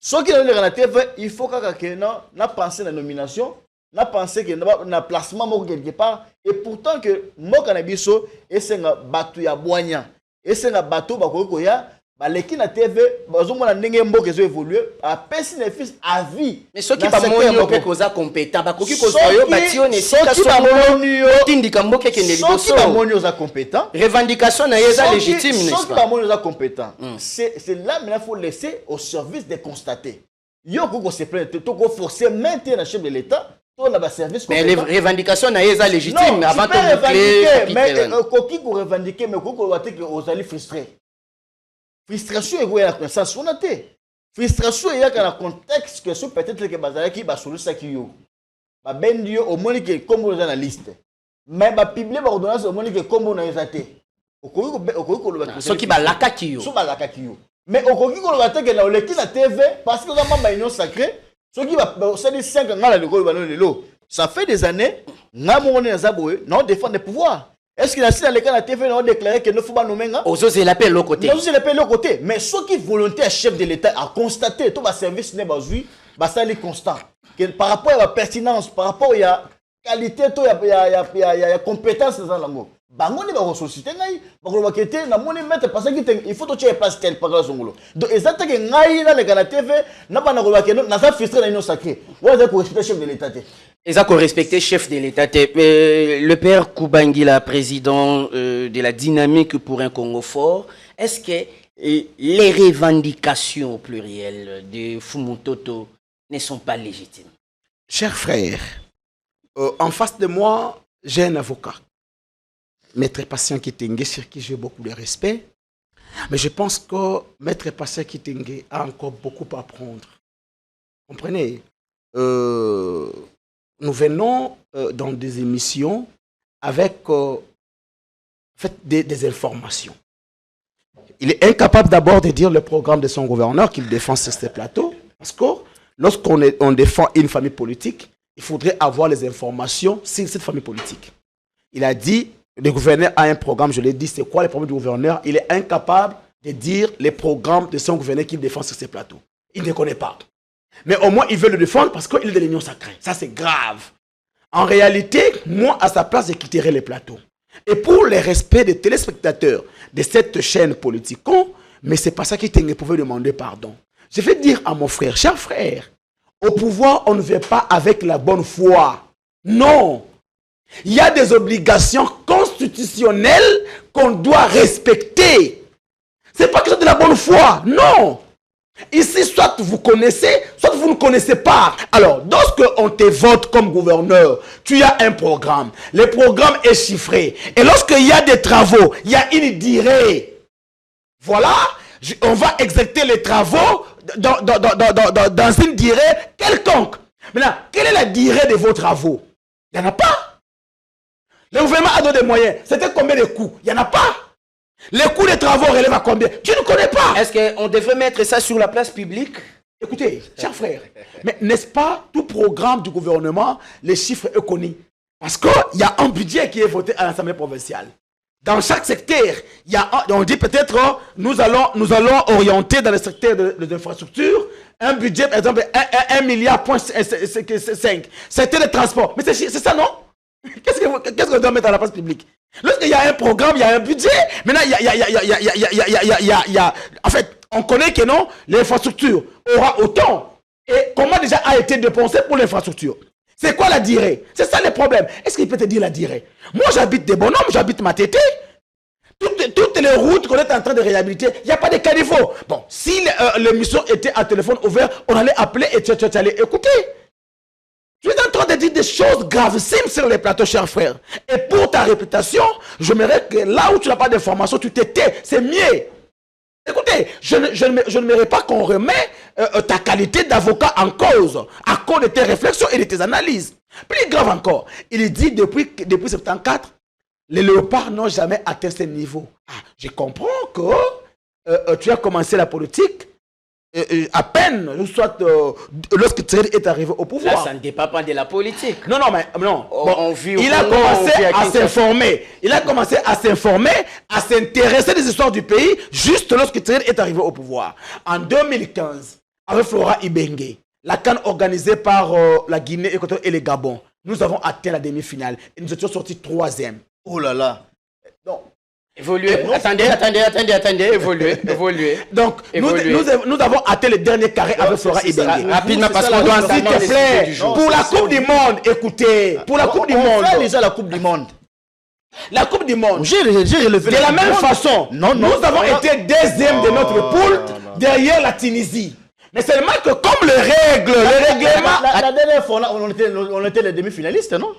ce qui est dans la TV, il faut que nous pensions à la nomination, nous pensions que nous avons un placement quelque part, et pourtant que moi, Canabiso, et c'est un bateau à Boignan, et c'est un bateau à l'équipe de la TV, on a évolué, à personne ne fils à vie. Mais ceux qui sont compétents, ceux qui sont compétents, revendication n'est légitime, n'est-ce pas? Ceux qui sont compétents, c'est là mais il faut laisser au service de constater. Il faut se plaindre, il faut forcer maintenir le chef de l'État. Mais les revendications n'est légitime avant de boucler. Mais qui peut revendiquer, mais qui peut être frustré. Frustration est la connaissance on a été. Frustration est dans le contexte que peut-être que bazalaki ba solution qui yo. Ba bendio au moins que comme on a la liste. Mais ba publier ba ordonnance au moins que comme on a été. Ce qui ba laka ki yo. So ba laka ki yo. Mais au koki ko lobate que na oleki na TV parce que dans ma union sacrée, ce qui va c'est des 5 ngala le ko ba lelo. Ça fait des années, na mo na zaboé, non défendre le pouvoir. Est-ce qu'il a si dans les cas de la TV, on a déclaré qu'il ne faut pas nommer un? Aux autres, c'est l'appel l'autre côté. Non, c'est l'appel l'autre côté. Mais ceux qui volontaires chef de l'État à constater tout le service n'est pas vu, ça est constant. Par rapport à la pertinence, par rapport à la qualité, il y a compétence dans la langue. Bango ne va pas solliciter ngai, bango va quitter na moni mettre parce que il faut que tu aies pas tel par la zongolo. Donc exactement que ngai dans les cas de la TV, na pas na va que na ça frustré dans une sacrée. Ouais, ça pour respecter chef de l'État. Et ça, qu'on respectait chef de l'État. Le père Koubangila, président de la dynamique pour un Congo fort, est-ce que les revendications plurielles de Fumutoto ne sont pas légitimes? Chers frères, en face de moi, j'ai un avocat, Maître Patient Kitenge, sur qui j'ai beaucoup de respect. Mais je pense que Maître Patient Kitenge a encore beaucoup à apprendre. Comprenez? Nous venons dans des émissions avec des informations. Il est incapable d'abord de dire le programme de son gouverneur qu'il défend sur ce plateau. Parce que lorsqu'on défend une famille politique, il faudrait avoir les informations sur cette famille politique. Il a dit, le gouverneur a un programme, je l'ai dit, c'est quoi le programme du gouverneur? Il est incapable de dire les programmes de son gouverneur qu'il défend sur ce plateau. Il ne connaît pas. Mais au moins, il veut le défendre parce qu'il est de l'Union sacrée. Ça, c'est grave. En réalité, moi, à sa place, je quitterai les plateaux. Et pour le respect des téléspectateurs de cette chaîne politique, mais c'est pas ça qui pouvait demander pardon. Je vais dire à mon frère, cher frère, au pouvoir, on ne vient pas avec la bonne foi. Non. Il y a des obligations constitutionnelles qu'on doit respecter. C'est pas que c'est de la bonne foi. Non. Ici, soit vous connaissez, soit vous ne connaissez pas. Alors, lorsqu'on te vote comme gouverneur, tu as un programme. Le programme est chiffré. Et lorsqu'il y a des travaux, il y a une durée. Voilà, on va exécuter les travaux dans une durée quelconque. Maintenant, quelle est la durée de vos travaux? Il n'y en a pas. Le gouvernement a donné des moyens. C'était combien de coûts? Il n'y en a pas. Les coûts des travaux relèvent à combien? Tu ne connais pas. Est-ce qu'on devrait mettre ça sur la place publique? Écoutez, chers frères, mais n'est-ce pas tout programme du gouvernement, les chiffres sont connus? Parce qu'il y a un budget qui est voté à l'Assemblée provinciale. Dans chaque secteur, il y a, on dit peut-être, nous allons orienter dans le secteur de l'infrastructure un budget, par exemple, 1,5 milliard. C'était le transport. Mais c'est ça, non? Qu'est-ce qu'on doit mettre à la place publique? Lorsqu'il y a un programme, il y a un budget. Maintenant, il y a en fait, on connaît que non, l'infrastructure aura autant. Et comment déjà a été dépensé pour l'infrastructure? C'est quoi la durée? C'est ça le problème. Est-ce qu'il peut te dire la durée? Moi, j'habite des bonhommes, j'habite Matete. Toutes les routes qu'on est en train de réhabiliter, il n'y a pas de caniveau. Bon, si l'émission était à téléphone ouvert, on allait appeler et tu allais écouter. Tu es en train de dire des choses gravissimes sur les plateaux, chers frères. Et pour ta réputation, j'aimerais que là où tu n'as pas d'informations, tu te tais. C'est mieux. Écoutez, je ne mérite pas qu'on remet ta qualité d'avocat en cause à cause de tes réflexions et de tes analyses. Plus grave encore, il dit depuis 1974, les léopards n'ont jamais atteint ce niveau. Ah, je comprends que tu as commencé la politique à peine, soit lorsque Tshisekedi est arrivé au pouvoir. Là, ça ne dépend pas de la politique. Non, mais non. Bon, il a commencé à s'informer. Il a commencé à s'informer, à s'intéresser des histoires du pays, juste lorsque Tshisekedi est arrivé au pouvoir. En 2015, avec Flora Ibenge, la CAN organisée par la Guinée, Équatoriale et le Gabon, nous avons atteint la demi-finale et nous étions sortis 3e. Oh là là. Donc, évoluer. Attendez, évoluer. Donc, nous avons atteint le dernier carré avec Flora Ibenge. Rapidement, parce qu'on doit s'il te plaît, pour la Coupe du Monde, écoutez, pour la Coupe du Monde. On fait déjà la Coupe du Monde. La Coupe du Monde. J'ai relevé. De la même façon, nous avons été deuxième de notre poule derrière la Tunisie. Mais seulement que comme le règlement... La dernière fois, on était les demi-finalistes, non?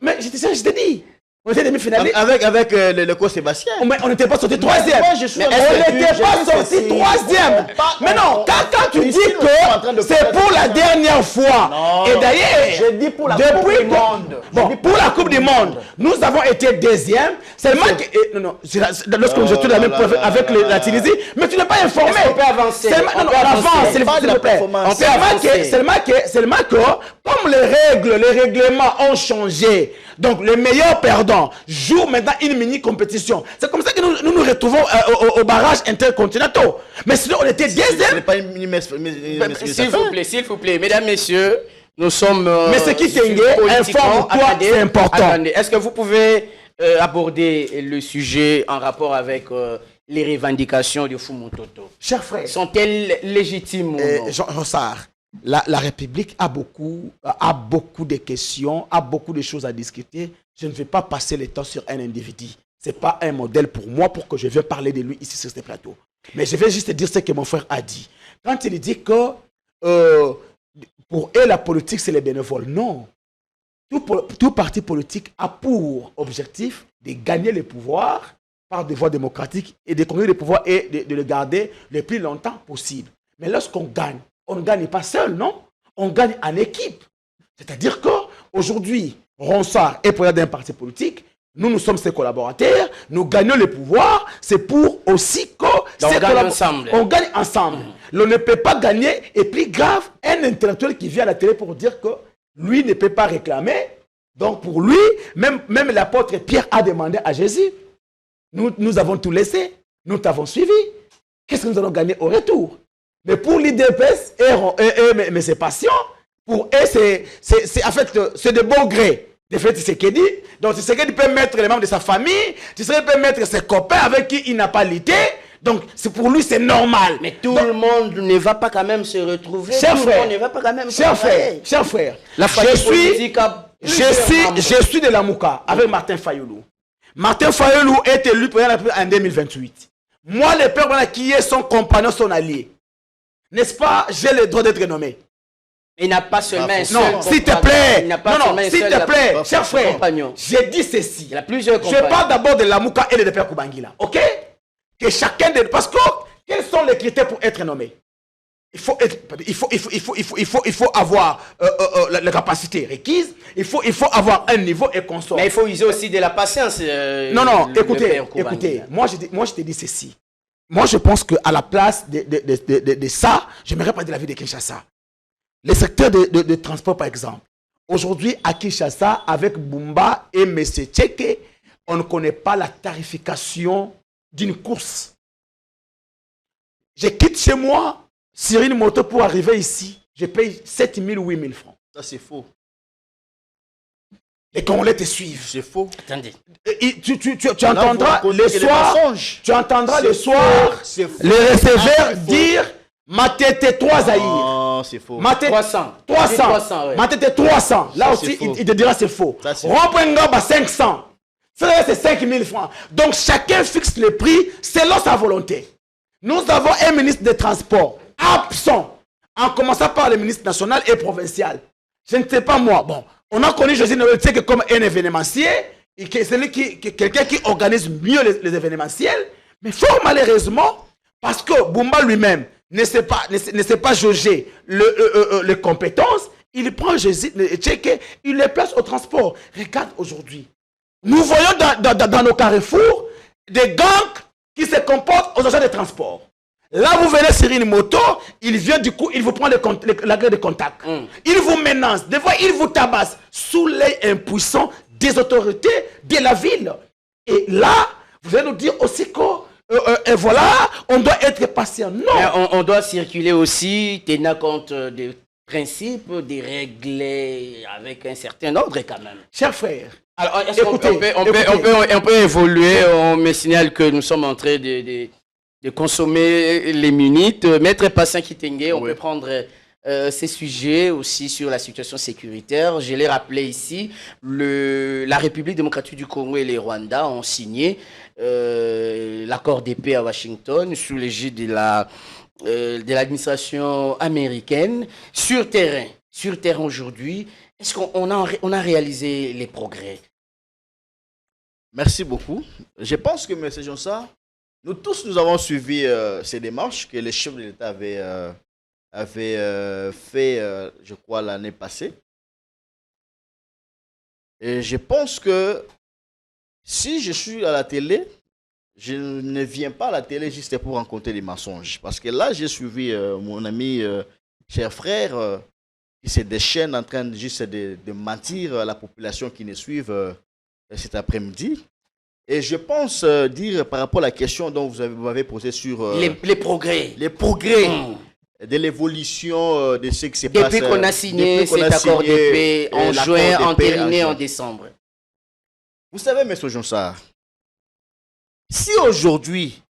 Mais je t'ai dit. On était demi-finalistes. Avec le coach Sébastien. Mais on n'était pas sorti 3e. On n'était pas sorti 3e. Mais non, quand tu dis que c'est pour la dernière fois. Et d'ailleurs, je dis pour la Coupe du Monde. Bon, pour la Coupe du Monde, nous avons été deuxième. Seulement que... Non, lorsque nous étions dans la même preuve avec la Tunisie, mais tu n'es pas informé. On peut avancer. On avance, s'il vous plaît. Seulement que, comme les règlements ont changé, donc les meilleurs perdants jouent maintenant une mini-compétition. C'est comme ça que nous retrouvons au barrage intercontinentaux. Mais sinon, on était deuxième. S'il vous plaît, mesdames, messieurs, nous sommes... mais ce qui t'inquiète, informe-toi, c'est important. Attendez, est-ce que vous pouvez aborder le sujet en rapport avec les revendications de Fumutotto? Chers frères, sont-elles légitimes ou non? Jean-Sar, la République a beaucoup de questions, a beaucoup de choses à discuter. Je ne vais pas passer le temps sur un individu. Ce n'est pas un modèle pour moi pour que je vienne parler de lui ici sur ce plateau. Mais je vais juste dire ce que mon frère a dit. Quand il dit que pour eux, la politique, c'est les bénévoles. Non. Tout parti politique a pour objectif de gagner le pouvoir par des voies démocratiques et de conquérir le pouvoir et de le garder le plus longtemps possible. Mais lorsqu'on gagne, on ne gagne pas seul, non? On gagne en équipe. C'est-à-dire qu'aujourd'hui, Ronsard est président d'un parti politique, nous sommes ses collaborateurs, nous gagnons le pouvoir, c'est pour aussi que... On gagne ensemble. On gagne ensemble. On ne peut pas gagner, et plus grave, un intellectuel qui vient à la télé pour dire que lui ne peut pas réclamer. Donc pour lui, même l'apôtre Pierre a demandé à Jésus, nous avons tout laissé, nous t'avons suivi. Qu'est-ce que nous allons gagner au retour? Mais pour l'IDPS mais ses patients, pour eux, en fait, c'est de bon gré. De fait, Tshisekedi. Donc Tshisekedi peut mettre les membres de sa famille, Tshisekedi peut mettre ses copains avec qui il n'a pas lutté. Donc pour lui, c'est normal. Mais tout le monde ne va pas quand même se retrouver. Cher frère, ne va pas quand même cher frère, je suis de la Mouka avec Martin Fayoulou. Martin Fayoulou est élu président en 2028. Moi, le père qui est son compagnon, son allié. N'est-ce pas, j'ai le droit d'être nommé. Il n'a pas seulement un seul compagnon. Non, s'il te plaît. Non, s'il te plaît, cher frère. J'ai dit ceci. Il y a plusieurs compagnons. Je parle d'abord de la Mouka et de Père Koubangila. Ok? Que chacun de... Parce que, quels sont les critères pour être nommé? Il faut avoir la capacité requise. Il faut avoir un niveau et consort. Mais il faut user aussi de la patience. Non, écoutez. Moi, je te dis ceci. Moi, je pense qu'à la place de ça, j'aimerais parler de la vie de Kinshasa. Les secteurs de transport, par exemple. Aujourd'hui, à Kinshasa, avec Bumba et M. Tcheke, on ne connaît pas la tarification d'une course. Je quitte chez moi sur une moto pour arriver ici. Je paye 7 000 ou 8 000 francs. Ça, c'est faux. Les Congolais te suivent. C'est faux. Attendez. Tu entendras le soir, tu entendras le soir les receveurs dire Matete 3 Aïr. Non, c'est faux. 300. 300. Ouais. Matete 300. Là Ça, aussi, c'est faux. il te dira c'est faux. Ça, c'est Rond-Point-Ngaba 500. Ça, c'est 5 000 francs. Donc chacun fixe le prix selon sa volonté. Nous avons un ministre des Transports absent, en commençant par le ministre national et provincial. Je ne sais pas moi. Bon, on a connu José Noël Tseke comme un événementiel, et c'est quelqu'un qui organise mieux les événementiels, mais fort malheureusement, parce que Bumba lui-même ne sait pas jauger les compétences, il prend José Tseke, il les place au transport. Regarde aujourd'hui. Nous voyons dans nos carrefours des gangs qui se comportent aux agents de transport. Là, vous venez sur une moto, il vient du coup, il vous prend la grille de contact. Il vous menace, des fois, il vous tabasse sous l'œil impuissant des autorités de la ville. Et là, vous allez nous dire aussi que, et voilà, on doit être patient. Non. Mais on doit circuler aussi, tenant compte des principes, des règles avec un certain ordre quand même. Chers frères, alors, est-ce qu'on peut évoluer? On me signale que nous sommes en train de consommer les minutes. Maître Patient Kitenge, on peut prendre ces sujets aussi sur la situation sécuritaire. Je l'ai rappelé ici, la République démocratique du Congo et les Rwanda ont signé l'accord de paix à Washington sous l'égide de l'administration américaine sur terrain aujourd'hui. Est-ce qu'on a réalisé les progrès? Merci beaucoup. Je pense que, M. Jonsa, nous tous, nous avons suivi ces démarches que les chefs de l'État avaient fait, je crois, l'année passée. Et je pense que si je suis à la télé, je ne viens pas à la télé juste pour rencontrer des mensonges. Parce que là, j'ai suivi mon ami, cher frère, qui se déchaîne en train juste de mentir à la population qui nous suivent cet après-midi. Et je pense dire par rapport à la question dont vous m'avez posée sur les progrès. Les progrès de l'évolution de ce qui se passe. Depuis qu'on a signé cet accord de paix en juin, entériné en décembre. Vous savez, M. Jonsard, si aujourd'hui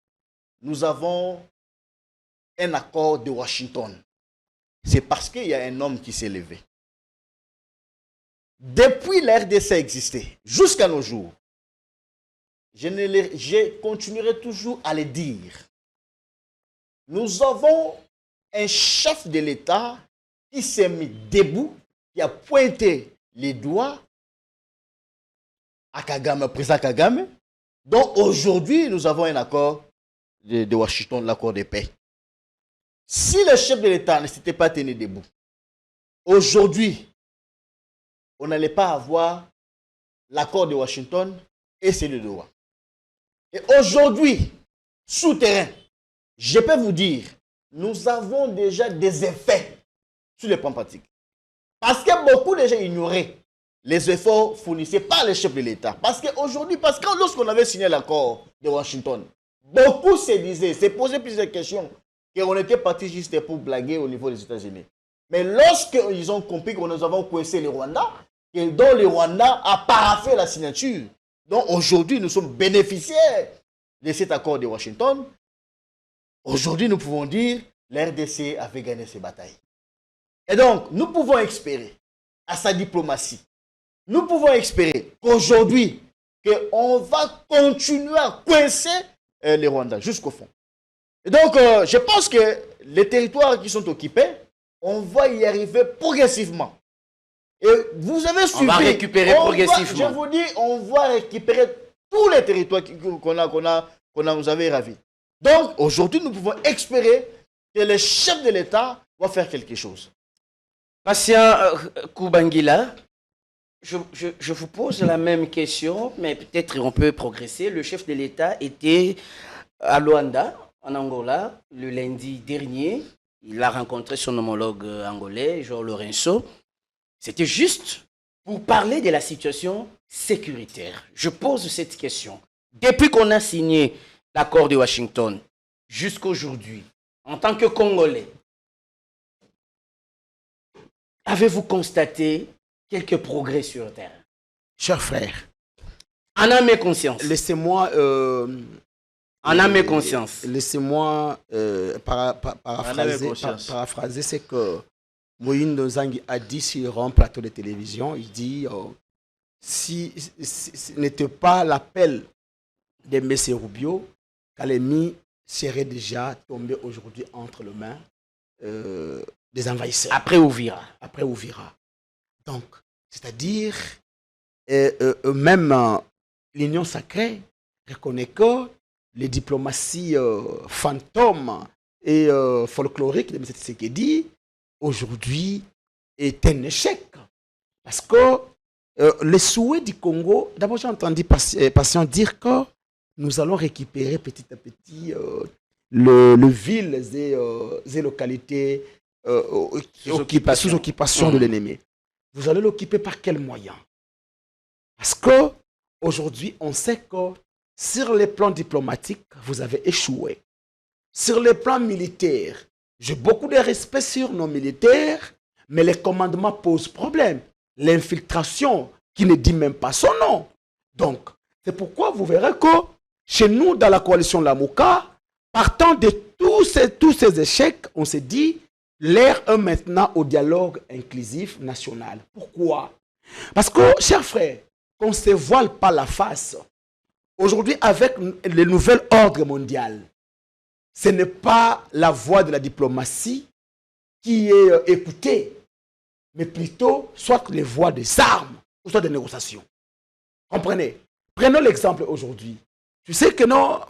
nous avons un accord de Washington, c'est parce qu'il y a un homme qui s'est levé. Depuis l'RDC existait, jusqu'à nos jours, je continuerai toujours à le dire. Nous avons un chef de l'État qui s'est mis debout, qui a pointé les doigts à Kagame, président Kagame. Donc aujourd'hui, nous avons un accord de Washington, l'accord de paix. Si le chef de l'État ne s'était pas tenu debout, aujourd'hui, on n'allait pas avoir l'accord de Washington et celui de Doha. Et aujourd'hui, souterrain, je peux vous dire, nous avons déjà des effets sur les plans pratiques. Parce que beaucoup de gens ignoraient les efforts fournis par les chefs de l'État. Parce qu'aujourd'hui, lorsqu'on avait signé l'accord de Washington, beaucoup se disaient, se posaient plusieurs questions, qu'on était parti juste pour blaguer au niveau des États-Unis. Mais lorsqu'ils ont compris que nous avons coincé les Rwandais, et dont le Rwanda a paraphé la signature, donc aujourd'hui nous sommes bénéficiaires de cet accord de Washington, aujourd'hui nous pouvons dire que l'RDC avait gagné ses batailles. Et donc nous pouvons espérer à sa diplomatie, nous pouvons espérer qu'aujourd'hui, qu'on va continuer à coincer les Rwandais jusqu'au fond. Et donc, je pense que les territoires qui sont occupés, on va y arriver progressivement. Et vous avez suivi. On va récupérer progressivement. Je vous dis, on va récupérer tous les territoires qu'on nous avait ravis. Donc, aujourd'hui, nous pouvons espérer que les chefs de l'État vont faire quelque chose. Patient Koubangila, je vous pose la même question, mais peut-être on peut progresser. Le chef de l'État était à Luanda, en Angola, le lundi dernier. Il a rencontré son homologue angolais, João Lourenço. C'était juste pour parler de la situation sécuritaire. Je pose cette question. Depuis qu'on a signé l'accord de Washington, jusqu'à aujourd'hui, en tant que Congolais, avez-vous constaté quelques progrès sur le terrain? Chers frères, en âme et conscience. Laissez-moi... en âme et conscience. Laissez-moi paraphraser ce que Moïse Nzangi a dit sur un plateau de télévision. Il dit, si ce n'était pas l'appel de M. Rubio, Kalemi serait déjà tombé aujourd'hui entre les mains des envahisseurs. Après Ouvira. Après Ouvira. Donc, c'est-à-dire, même l'Union sacrée reconnaît que les diplomaties fantômes et folkloriques de M. Tshisekedi, aujourd'hui, est un échec. Parce que les souhaits du Congo, d'abord j'ai entendu Patient dire que nous allons récupérer petit à petit le villes et localités sous occupation de l'ennemi. Vous allez l'occuper par quels moyens? Parce que aujourd'hui, on sait que sur les plans diplomatiques, vous avez échoué. Sur les plans militaires, j'ai beaucoup de respect sur nos militaires, mais les commandements posent problème. L'infiltration, qui ne dit même pas son nom. Donc, c'est pourquoi vous verrez que chez nous, dans la coalition Lamuka, partant de tous ces échecs, on s'est dit, l'ère est maintenant au dialogue inclusif national. Pourquoi? Parce que, chers frères, qu'on ne se voile pas la face. Aujourd'hui, avec le nouvel ordre mondial, ce n'est pas la voix de la diplomatie qui est écoutée, mais plutôt soit les voix des armes, ou soit des négociations. Comprenez? Prenons l'exemple aujourd'hui. Tu sais que non,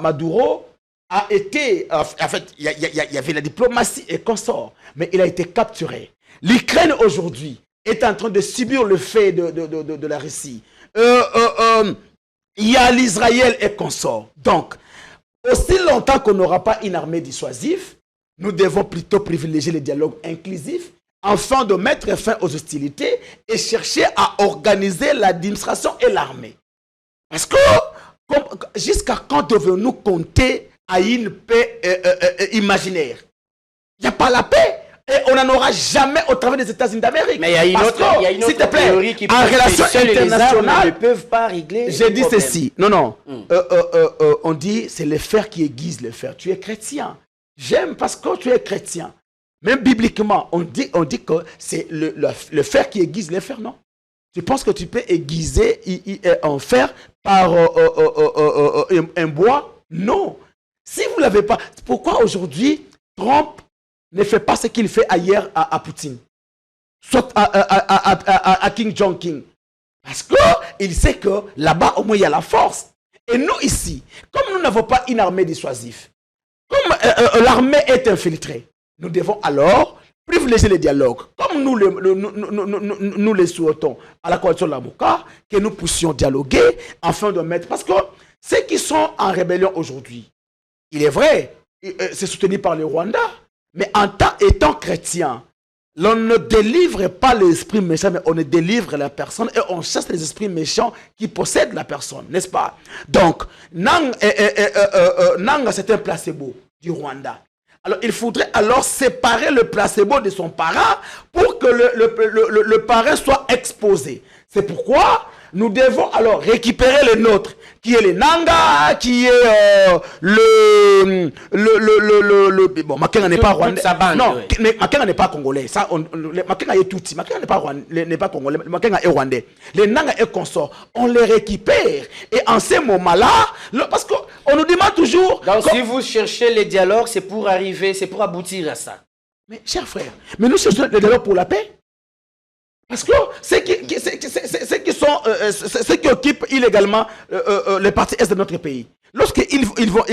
Maduro a été... En fait, il y avait la diplomatie et consort, mais il a été capturé. L'Ukraine aujourd'hui est en train de subir le fait de la Russie. Il y a l'Israël et consort. Donc, aussi longtemps qu'on n'aura pas une armée dissuasive, nous devons plutôt privilégier le dialogue inclusif afin de mettre fin aux hostilités et chercher à organiser l'administration et l'armée. Parce que jusqu'à quand devons-nous compter à une paix imaginaire? Il n'y a pas la paix. Et on n'en aura jamais au travers des États-Unis d'Amérique. Mais il y a une autre théorie qui en relation internationale, ne peuvent pas régler. J'ai dit ceci. Non. On dit c'est le fer qui aiguise le fer. Tu es chrétien. J'aime parce que tu es chrétien. Même bibliquement, on dit que c'est le fer qui aiguise le fer, non? Tu penses que tu peux aiguiser un fer par un bois? Non. Si vous ne l'avez pas, pourquoi aujourd'hui Trump ne fait pas ce qu'il fait ailleurs à Poutine, soit à Kim Jong-un? Parce qu'il sait que là-bas, au moins, il y a la force. Et nous, ici, comme nous n'avons pas une armée dissuasive, comme l'armée est infiltrée, nous devons alors privilégier le dialogue. Comme nous le souhaitons à la coalition Lamuka, que nous puissions dialoguer afin de mettre... Parce que ceux qui sont en rébellion aujourd'hui, il est vrai, c'est soutenu par le Rwanda, mais étant chrétien, l'on ne délivre pas l'esprit méchant, mais on délivre la personne et on chasse les esprits méchants qui possèdent la personne, n'est-ce pas? Donc, Nanga, c'est un placebo du Rwanda. Alors, il faudrait alors séparer le placebo de son parent pour que le parent soit exposé. C'est pourquoi nous devons alors récupérer le nôtre, qui est le Nanga, qui est bon, Makenga n'est pas rwandais. Non, mais Makenga n'est pas congolais. Ça, Makenga est touti. Makenga n'est pas congolais. Makenga est rwandais. Les Nanga est consort. On les récupère. Et en ce moment-là, parce qu'on nous demande toujours... Donc, si vous cherchez les dialogues, c'est pour arriver, c'est pour aboutir à ça. Mais, chers frères, mais nous cherchons les dialogues pour la paix. Parce que ceux qui occupent illégalement les parties est de notre pays, lorsqu'ils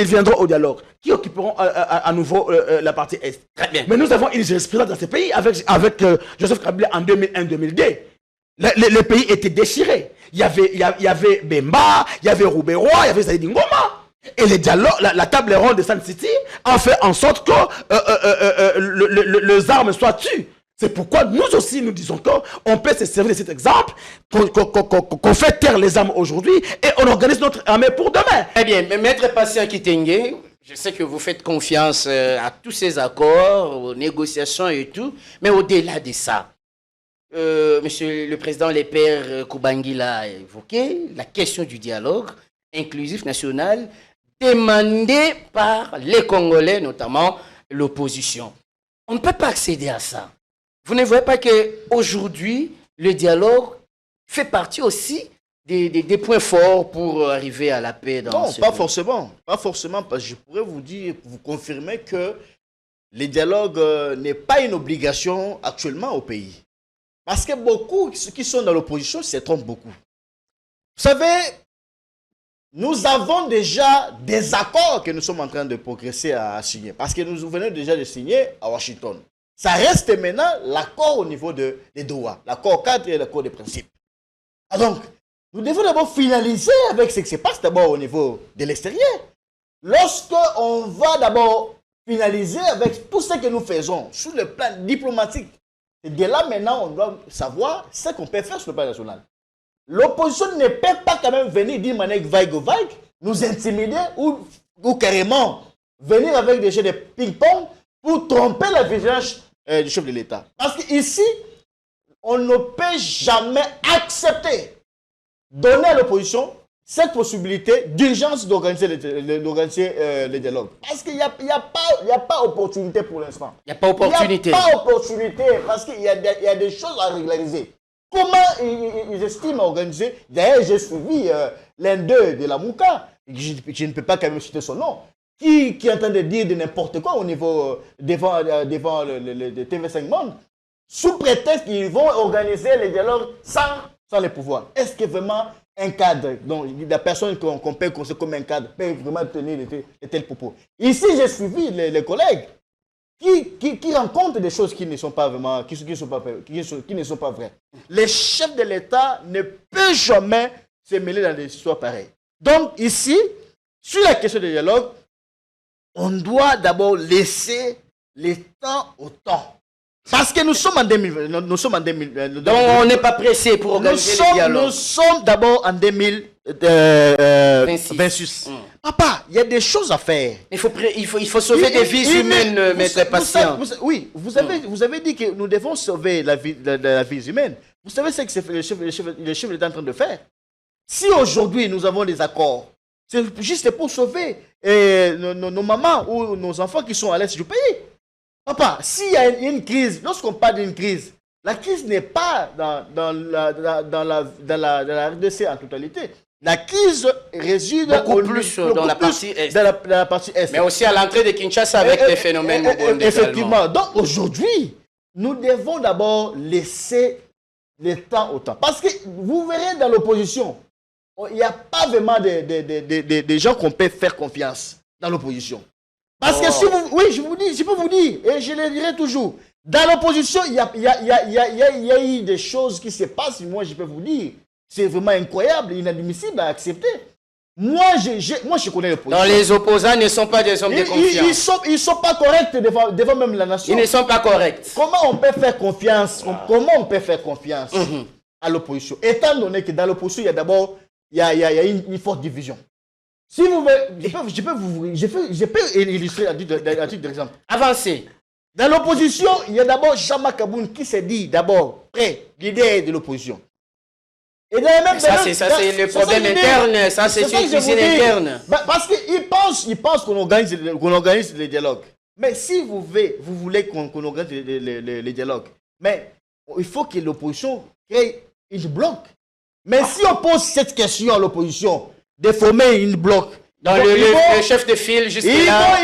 viendront au dialogue, qui occuperont à nouveau la partie est? Très bien. Mais nous avons une jurisprudence dans ces pays avec Joseph Kabila en 2001-2002. Les pays étaient déchirés. Il y avait Bemba, il y avait Rouberoy, il y avait Zaïdi Ngoma. Et les dialogues, la table ronde de Sun City a fait en sorte que les armes soient tues. C'est pourquoi nous aussi, nous disons qu'on peut se servir de cet exemple, qu'on fait taire les âmes aujourd'hui et on organise notre armée pour demain. Très bien, mais Maître Patient Kitenge, je sais que vous faites confiance à tous ces accords, aux négociations et tout, mais au-delà de ça, Monsieur le Président Lepère Koubangi l'a évoqué, la question du dialogue inclusif national demandé par les Congolais, notamment l'opposition. On ne peut pas accéder à ça. Vous ne voyez pas qu'aujourd'hui, le dialogue fait partie aussi des points forts pour arriver à la paix dans ce pays? Non, pas forcément. Pas forcément, parce que je pourrais vous dire, vous confirmer que le dialogue n'est pas une obligation actuellement au pays. Parce que beaucoup qui sont dans l'opposition se trompent beaucoup. Vous savez, nous avons déjà des accords que nous sommes en train de progresser à signer. Parce que nous venons déjà de signer à Washington. Ça reste maintenant l'accord au niveau de Doha. L'accord cadre et l'accord des principes. Ah donc, nous devons d'abord finaliser avec ce qui se passe d'abord au niveau de l'extérieur. Lorsqu'on va d'abord finaliser avec tout ce que nous faisons sur le plan diplomatique, et de là maintenant, on doit savoir ce qu'on peut faire sur le plan national. L'opposition ne peut pas quand même venir d'une manière vague, nous intimider ou carrément venir avec des jeux de ping-pong pour tromper la vigilance du chef de l'État. Parce qu'ici, on ne peut jamais accepter, donner à l'opposition cette possibilité d'urgence d'organiser le dialogue. Parce qu'il n'y a pas opportunité pour l'instant. Il n'y a pas opportunité. Il n'y a pas opportunité parce qu'il y a des choses à régulariser. Comment ils estiment organiser? D'ailleurs, j'ai suivi l'un d'eux de la Mouka, je ne peux pas quand même citer son nom, qui est en train de dire de n'importe quoi au niveau devant le TV5 Monde, sous prétexte qu'ils vont organiser les dialogues sans les pouvoirs. Est-ce que vraiment un cadre, donc la personne qu'on peut considérer comme un cadre, peut vraiment tenir de tels propos? Ici, j'ai suivi les collègues qui rencontrent des choses qui ne sont pas vraiment, qui ne sont pas vraies. Les chefs de l'État ne peuvent jamais se mêler dans des histoires pareilles. Donc ici, sur la question du dialogue, on doit d'abord laisser le temps au temps. Parce que nous sommes en 2020. Donc on n'est pas pressé pour organiser le dialogue. Nous sommes d'abord en 2026. Papa, il y a des choses à faire. Il faut sauver des vies humaines, Maître Patient. Oui, vous avez dit que nous devons sauver la vie humaine. Vous savez ce que le chef est en train de faire? Si aujourd'hui nous avons des accords, c'est juste pour sauver nos mamans ou nos enfants qui sont à l'est du pays. Papa, s'il y a une crise, lorsqu'on parle d'une crise, la crise n'est pas dans la RDC en totalité. La crise réside beaucoup plus dans la partie est. Dans la partie est. Mais aussi à l'entrée de Kinshasa avec des phénomènes. Effectivement. Donc aujourd'hui, nous devons d'abord laisser le temps au temps. Parce que vous verrez dans l'opposition, il n'y a pas vraiment des gens qu'on peut faire confiance dans l'opposition. Parce que si vous... Oui, je peux vous dire, et je le dirai toujours, dans l'opposition, il y a eu des choses qui se passent, moi je peux vous dire, c'est vraiment incroyable, inadmissible à accepter. Moi, je connais l'opposition. Donc les opposants ne sont pas des hommes de confiance. Ils ne sont pas corrects devant même la nation. Ils ne sont pas corrects. Comment on peut faire confiance, à l'opposition? Étant donné que dans l'opposition, il y a d'abord une forte division. Si vous voulez, je peux illustrer à titre d'exemple. Avancez. Dans l'opposition, il y a d'abord Jean-Marc Kaboun qui s'est dit d'abord prêt, l'idée de l'opposition. Et dans la même ça, c'est le problème interne, ça, c'est une cuisine interne. Parce qu'ils pensent qu'on organise le dialogue. Mais si vous voulez qu'on organise le dialogue, mais il faut que l'opposition crée une bloc. Mais si on pose cette question à l'opposition, de former une bloc. Dans le chef de file, jusque-là.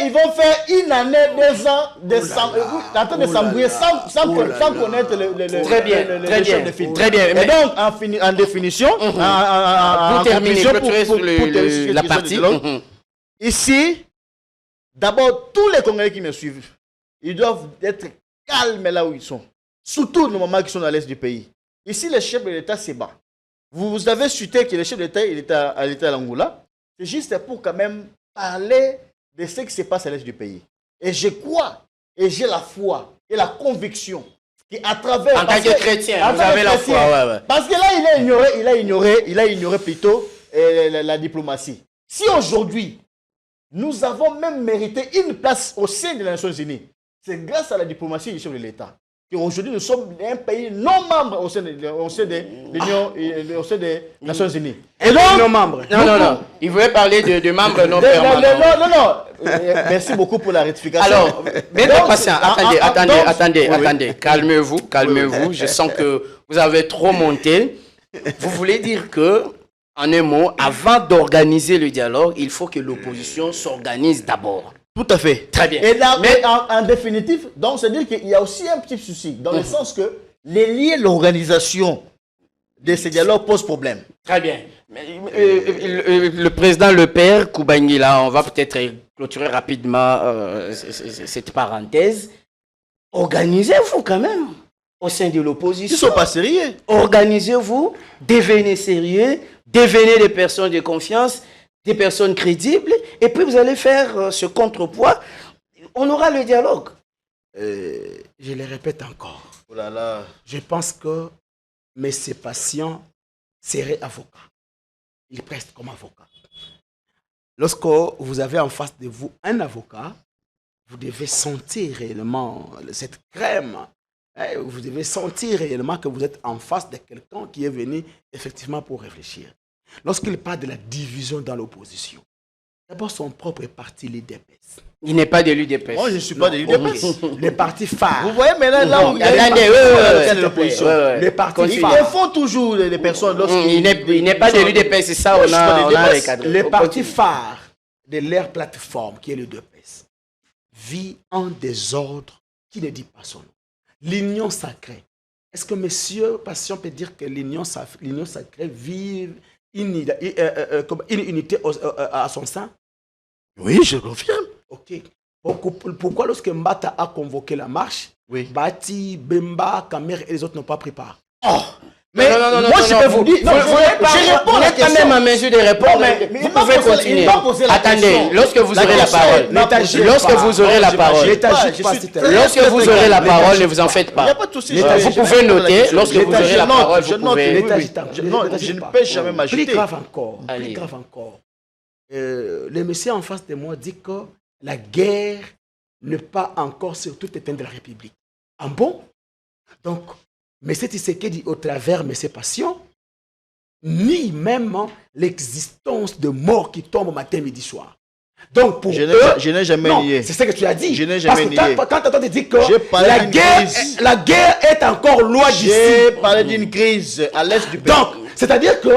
Ils vont faire une année, 2 ans de s'embrouiller sans connaître le chef de file. Très bien. Et donc, en définition, pour terminer, clôturer la partie. Ici, d'abord, tous les Congolais qui me suivent, ils doivent être calmes là où ils sont. Surtout nos mamans qui sont à l'est du pays. Ici, le chef de l'État se bat. Vous avez cité que le chef de l'État était à l'Angola. C'est juste pour quand même parler de ce qui se passe à l'est du pays. Et je crois Et j'ai la foi et la conviction qu'à travers... En tant que chrétien, vous avez la foi. Ouais, ouais. Parce que là, il a ignoré plutôt la diplomatie. Si aujourd'hui, nous avons même mérité une place au sein des Nations Unies, c'est grâce à la diplomatie et sur l'État. Aujourd'hui, nous sommes un pays non membre au sein des Nations Unies. Et donc, non membres. Non. Il voulait parler de membres non permanents. Non. Merci beaucoup pour la rectification. Alors, maître patient, attendez. Calmez-vous. Je sens que vous avez trop monté. Vous voulez dire que, en un mot, avant d'organiser le dialogue, il faut que l'opposition s'organise d'abord. Tout à fait. Très bien. Et là, mais en définitive, donc c'est dire qu'il y a aussi un petit souci, dans le sens que les liens, l'organisation de ces dialogues pose problème. Très bien. Le président Le Père Koubangila, on va peut-être clôturer rapidement cette parenthèse. Organisez-vous quand même au sein de l'opposition. Ils ne sont pas sérieux. Organisez-vous, devenez sérieux, devenez des personnes de confiance, des personnes crédibles, et puis vous allez faire ce contrepoids. On aura le dialogue. Je le répète encore. Oh là là. Je pense que M. Patient serait avocat. Il preste comme avocat. Lorsque vous avez en face de vous un avocat, vous devez sentir réellement cette crème. Vous devez sentir réellement que vous êtes en face de quelqu'un qui est venu effectivement pour réfléchir. Lorsqu'il parle de la division dans l'opposition, d'abord son propre parti, l'UDPS. Il n'est pas de l'UDPS. Moi, je ne suis pas de l'UDPS. Les partis phares. Vous voyez maintenant là où il y a l'opposition. Les partis Ils phares. défendent toujours les personnes. Il n'est pas de l'UDPS, c'est ça, on a recadré. Les partis phares de leur plateforme, qui est l'UDPS, vit en désordre qui ne dit pas son nom. L'union sacrée. Est-ce que M. Patient peut dire que l'union sacrée vit une unité à son sein? Oui, je confirme. Ok. Pourquoi lorsque Mbata a convoqué la marche, Oui. Bati, Bemba, Kamer et les autres n'ont pas pris part? Mais moi, je peux vous dire... Vous n'êtes quand même en mesure de répondre. Vous pouvez continuer. Attendez, lorsque vous aurez la parole. Lorsque vous aurez la parole. Lorsque vous aurez la parole, ne vous en faites pas. Vous pouvez noter, lorsque vous aurez la parole, vous pouvez... Je ne peux jamais m'agiter. Plus grave encore. Le monsieur en face de moi dit que la guerre n'est pas encore sur toute l'étendue de la République. Ah bon? Donc, M. Tshisekedi, au travers M. Patient, nie même l'existence de morts qui tombent matin, midi, soir. Donc, pour je n'ai jamais nié. C'est ce que tu as dit. Je n'ai jamais nié. Quand tu entends dire que la guerre est encore loin d'ici. J'ai parlé d'une crise à l'est du pays. Donc, c'est-à-dire que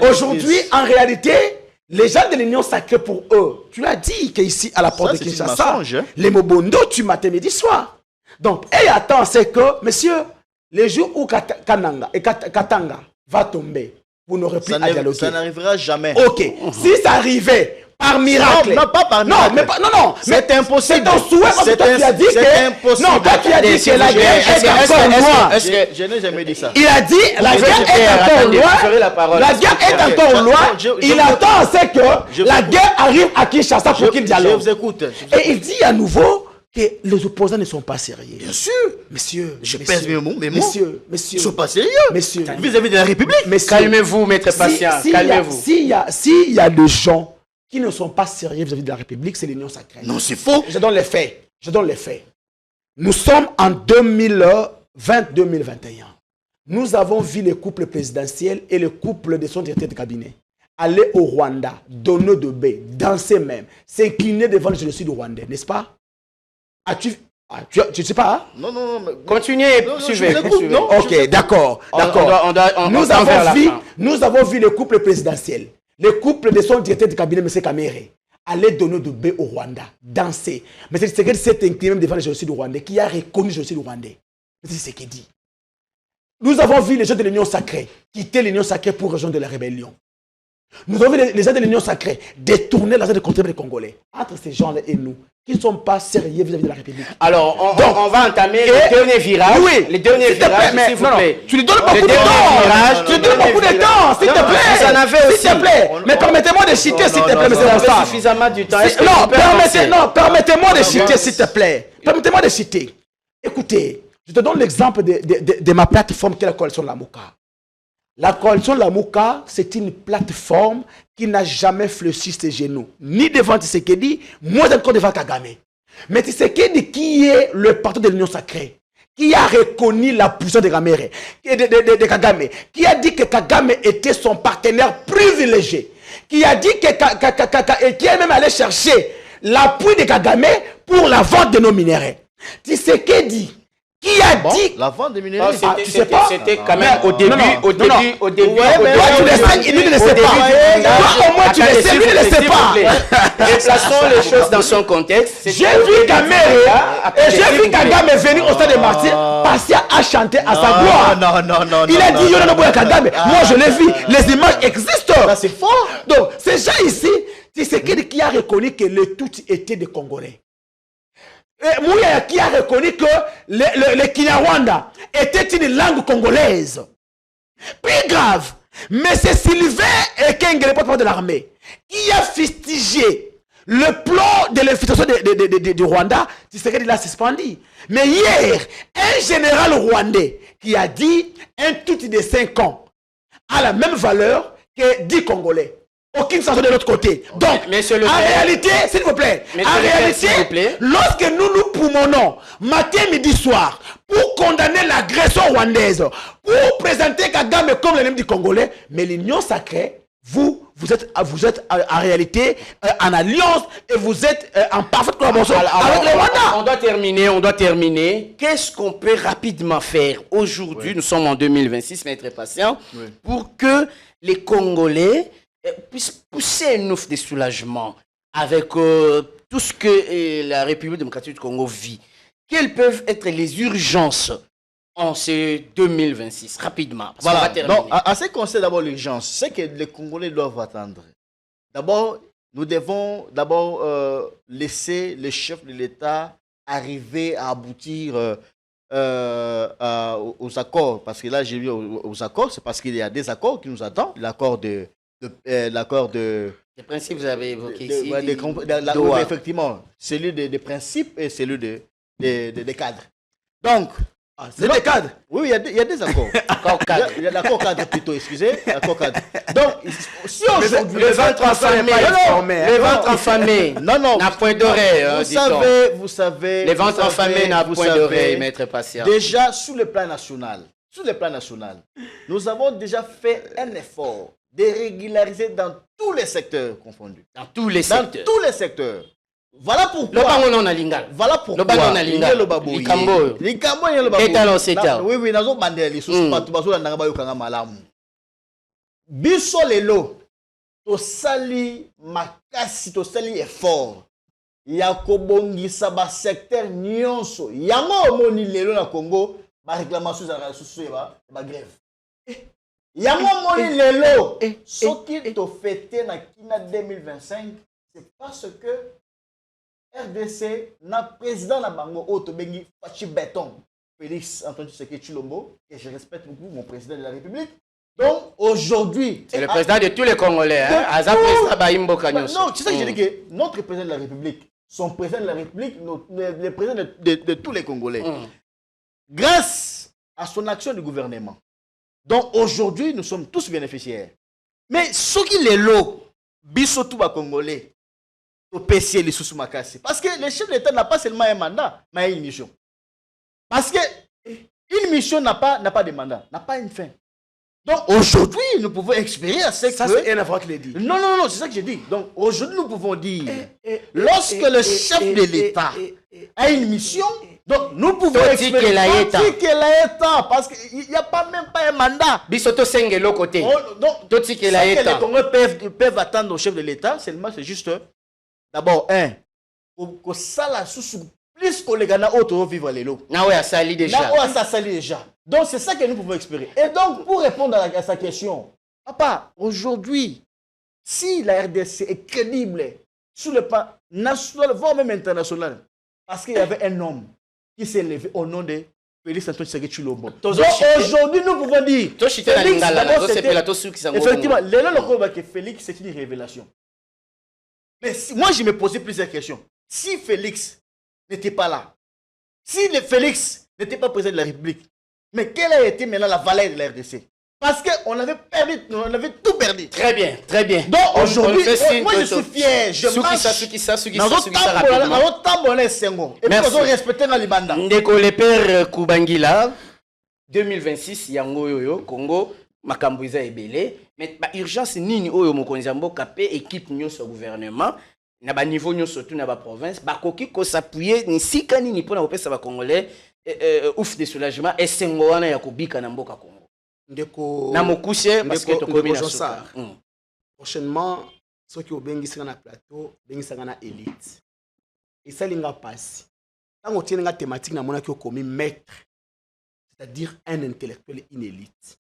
aujourd'hui, en réalité, les gens de l'Union sacrée pour eux, tu l'as dit qu'ici, à la porte de Kinshasa, les Mobondo, tu matin, midi, soir. Donc, et attends, c'est que, monsieur, les jours où Katanga va tomber, vous n'aurez plus à dialoguer. Ça n'arrivera jamais. Ok. Si ça arrivait par miracle. Non, pas par miracle. Non. C'est impossible. C'est ton souhait parce que toi tu as dit que... Non, toi tu as dit que la guerre est encore loin. Je n'ai jamais dit ça. Il a dit la guerre est encore loin. La guerre est encore loin. Il attend c'est que la guerre arrive à Kinshasa pour qu'il dialogue. Je vous écoute. Et il dit à nouveau que les opposants ne sont pas sérieux. Bien sûr. Monsieur. Je pèse mes mots. Monsieur. Ils ne sont pas sérieux. Monsieur. Vis-à-vis de la République. Calmez-vous, maître patient. Calmez-vous. S'il y a des gens qui ne sont pas sérieux vis-à-vis de la République, c'est l'Union sacrée. Non, c'est faux. Je donne les faits. Nous sommes en 2020-2021. Nous avons vu les couples présidentiels et le couple de son directeur de cabinet aller au Rwanda, donner de baie, danser même, s'incliner devant le génocide rwandais, n'est-ce pas? Tu ne sais pas, hein? Non. Continuez, suivez. Ok, d'accord. Nous avons vu le couple présidentiel, le couple de son directeur de cabinet, M. Kamere, aller donner de baie au Rwanda, danser. Mais c'est ce qu'il s'est incliné devant le génocide rwandais, qui a reconnu le génocide rwandais. C'est ce qu'il dit. Nous avons vu les gens de l'Union sacrée quitter l'Union sacrée pour rejoindre la rébellion. Nous avons vu les aides de l'Union sacrée détourner l'argent de contribuables congolais. Entre ces gens-là et nous, qui ne sont pas sérieux vis-à-vis de la République. Alors, on va entamer le dernier virage. Oui, les derniers virages, s'il vous plaît. Tu lui donnes beaucoup de temps. Tu lui donnes beaucoup de temps, s'il te plaît. Vous en avez aussi. S'il te plaît. Mais permettez-moi de citer, s'il te plaît, monsieur Ronsard. Suffisamment du temps. Permettez-moi de citer, s'il te plaît. Permettez-moi de citer. Écoutez, je te donne l'exemple de ma plateforme qui est la coalition de la Mouka. La coalition de la Mouka, c'est une plateforme qui n'a jamais fléchi ses genoux, ni devant Tshisekedi, moins encore devant Kagame. Mais Tshisekedi, qui est le parti de l'Union sacrée, qui a reconnu la puissance de Kagame, qui a dit que Kagame était son partenaire privilégié, qui a dit qui est même allé chercher l'appui de Kagame pour la vente de nos minéraux. Tshisekedi, qui a dit la vente des minéraux, tu sais pas? C'était quand même au début. Toi, tu le sais, il ne le sait pas. Toi, au moins, tu le sais, lui ne le sait pas. Replaçons les choses dans son contexte. J'ai vu Kamere et j'ai vu Kagame venir au stade de Martyrs. Passia a chanté à sa gloire. Non. Il a dit Yononoboya Kagame. Moi, je l'ai vu. Les images existent. C'est fort. Donc, ces gens ici, c'est qui a reconnu que le tout était des Congolais. Mouya qui a reconnu que le Kinyarwanda était une langue congolaise. Plus grave, mais c'est Sylvain Ekenge, le porte-parole de l'armée, qui a fustigé le plan de l'infiltration du Rwanda. Tshisekedi l'a suspendu. Mais hier, un général rwandais qui a dit un tout de 5 ans a la même valeur que 10 Congolais. Aucune sanction de l'autre côté. Donc, en réalité, s'il vous plaît, lorsque nous promenons matin, midi, soir, pour condamner l'agression rwandaise, pour présenter Kagame comme l'ennemi du Congolais, mais l'Union sacrée, vous êtes en réalité en alliance et vous êtes en parfaite collaboration avec le Rwanda. On doit terminer. Qu'est-ce qu'on peut rapidement faire aujourd'hui, nous sommes en 2026, mais être patient, pour que les Congolais puisse pousser une offre de soulagement avec tout ce que la République démocratique du Congo vit. Quelles peuvent être les urgences en ce 2026, rapidement? Voilà, donc à ce qui concerne d'abord l'urgence, c'est que les Congolais doivent attendre. D'abord, nous devons laisser le chef de l'État arriver à aboutir aux accords. Parce que là, j'ai vu aux accords, c'est parce qu'il y a des accords qui nous attendent. L'accord de les principes, vous avez évoqué ici. Oui, effectivement, celui des principes et celui des cadres. Donc, c'est des cadres. Oui, il y a des accords. Il y a l'accord cadre plutôt, excusez. L'accord cadre. Donc, si aujourd'hui. Le ventre affamé. Non. N'a point d'oreille. Vous savez. Le ventre affamé n'a point d'oreille, maître patient. Déjà, sur le plan national, nous avons déjà fait un effort de régulariser dans tous les secteurs confondus. Dans tous les secteurs. Voilà pourquoi. Voilà pourquoi. Oui, nazo bandeli susu patu bazola nanga bayokanga malamu. Biso lelo to sali makasi to sali effort. Ya kobongisa ba secteur nyonso. Yango omoni lelo na Congo ba réclamation za susu ba grève. Yango omoni lelo soki to fêter na kina 2025, c'est parce que RDC na président na bango Oto Bengi Fachi Béton Félix Antoine Tshisekedi Tshilombo, que je respecte beaucoup, mon président de la République. Donc aujourd'hui, c'est le président de tous les Congolais, hein? Non, c'est ça que je dis, que notre président de la République, son président de la République, le président de tous les Congolais, grâce à son action du gouvernement. Donc aujourd'hui, nous sommes tous bénéficiaires. Mais ce qui est lot, bisotou ba Congolais, au PC les sous makasi. Parce que le chef de l'État n'a pas seulement un mandat, mais une mission. Parce que une mission n'a pas de mandat, n'a pas une fin. Donc aujourd'hui, nous pouvons exprimer à ce que... Ça, c'est un affaire qu'il a dit. Non, c'est ça que j'ai dit. Donc aujourd'hui, nous pouvons dire, lorsque le chef de l'État a une mission, donc nous pouvons exprimer parce qu'il n'y a même pas un mandat. Bisoto senge l'autre côté. Donc, ce que les Congolais peuvent attendre au chef de l'État, c'est juste, d'abord, pour ça, la sous plus que les Ghana autres vivre les lots. Ça sali déjà. Donc c'est ça que nous pouvons exprimer. Et donc pour répondre à sa question, papa, aujourd'hui, si la RDC est crédible sur le plan national, voire même international, parce qu'il y avait un homme qui s'est levé au nom de Félix Antoine Tshisekedi Tshilombo. Donc aujourd'hui, nous pouvons dire Félix, d'abord, effectivement, le Félix, c'est une révélation. Mais si, moi, je me posais plusieurs questions. Si Félix n'était pas là, si Félix n'était pas président de la République, mais quelle a été maintenant la valeur de la RDC? Parce qu'on avait perdu, on avait tout perdu. Très bien, très bien. Donc aujourd'hui, moi je suis fier. Je marche. Et puis nous respecter dans les bandas. Ndeko le père Kubangila, 2026, yango yoyo, Congo, Makambuiza ebele. Mais ba urgence nini oyo mokonzi mboka pe équipe nyonso gouvernement. Na ba niveau nyonso tout na ba province, ba koki ko s'appuyer ni sika nini pona kopesa ba congolais ouf de soulagement et sengo wana ya kobika na mboka Congo. Ndeko na mokushe parce que tokomi na suka. Prochainement ceux qui obengisa na plateau bengisa na élite. Et ça linga passe. Tant on tient la thématique na mona ki okomi maître, c'est-à-dire un intellectuel, une élite.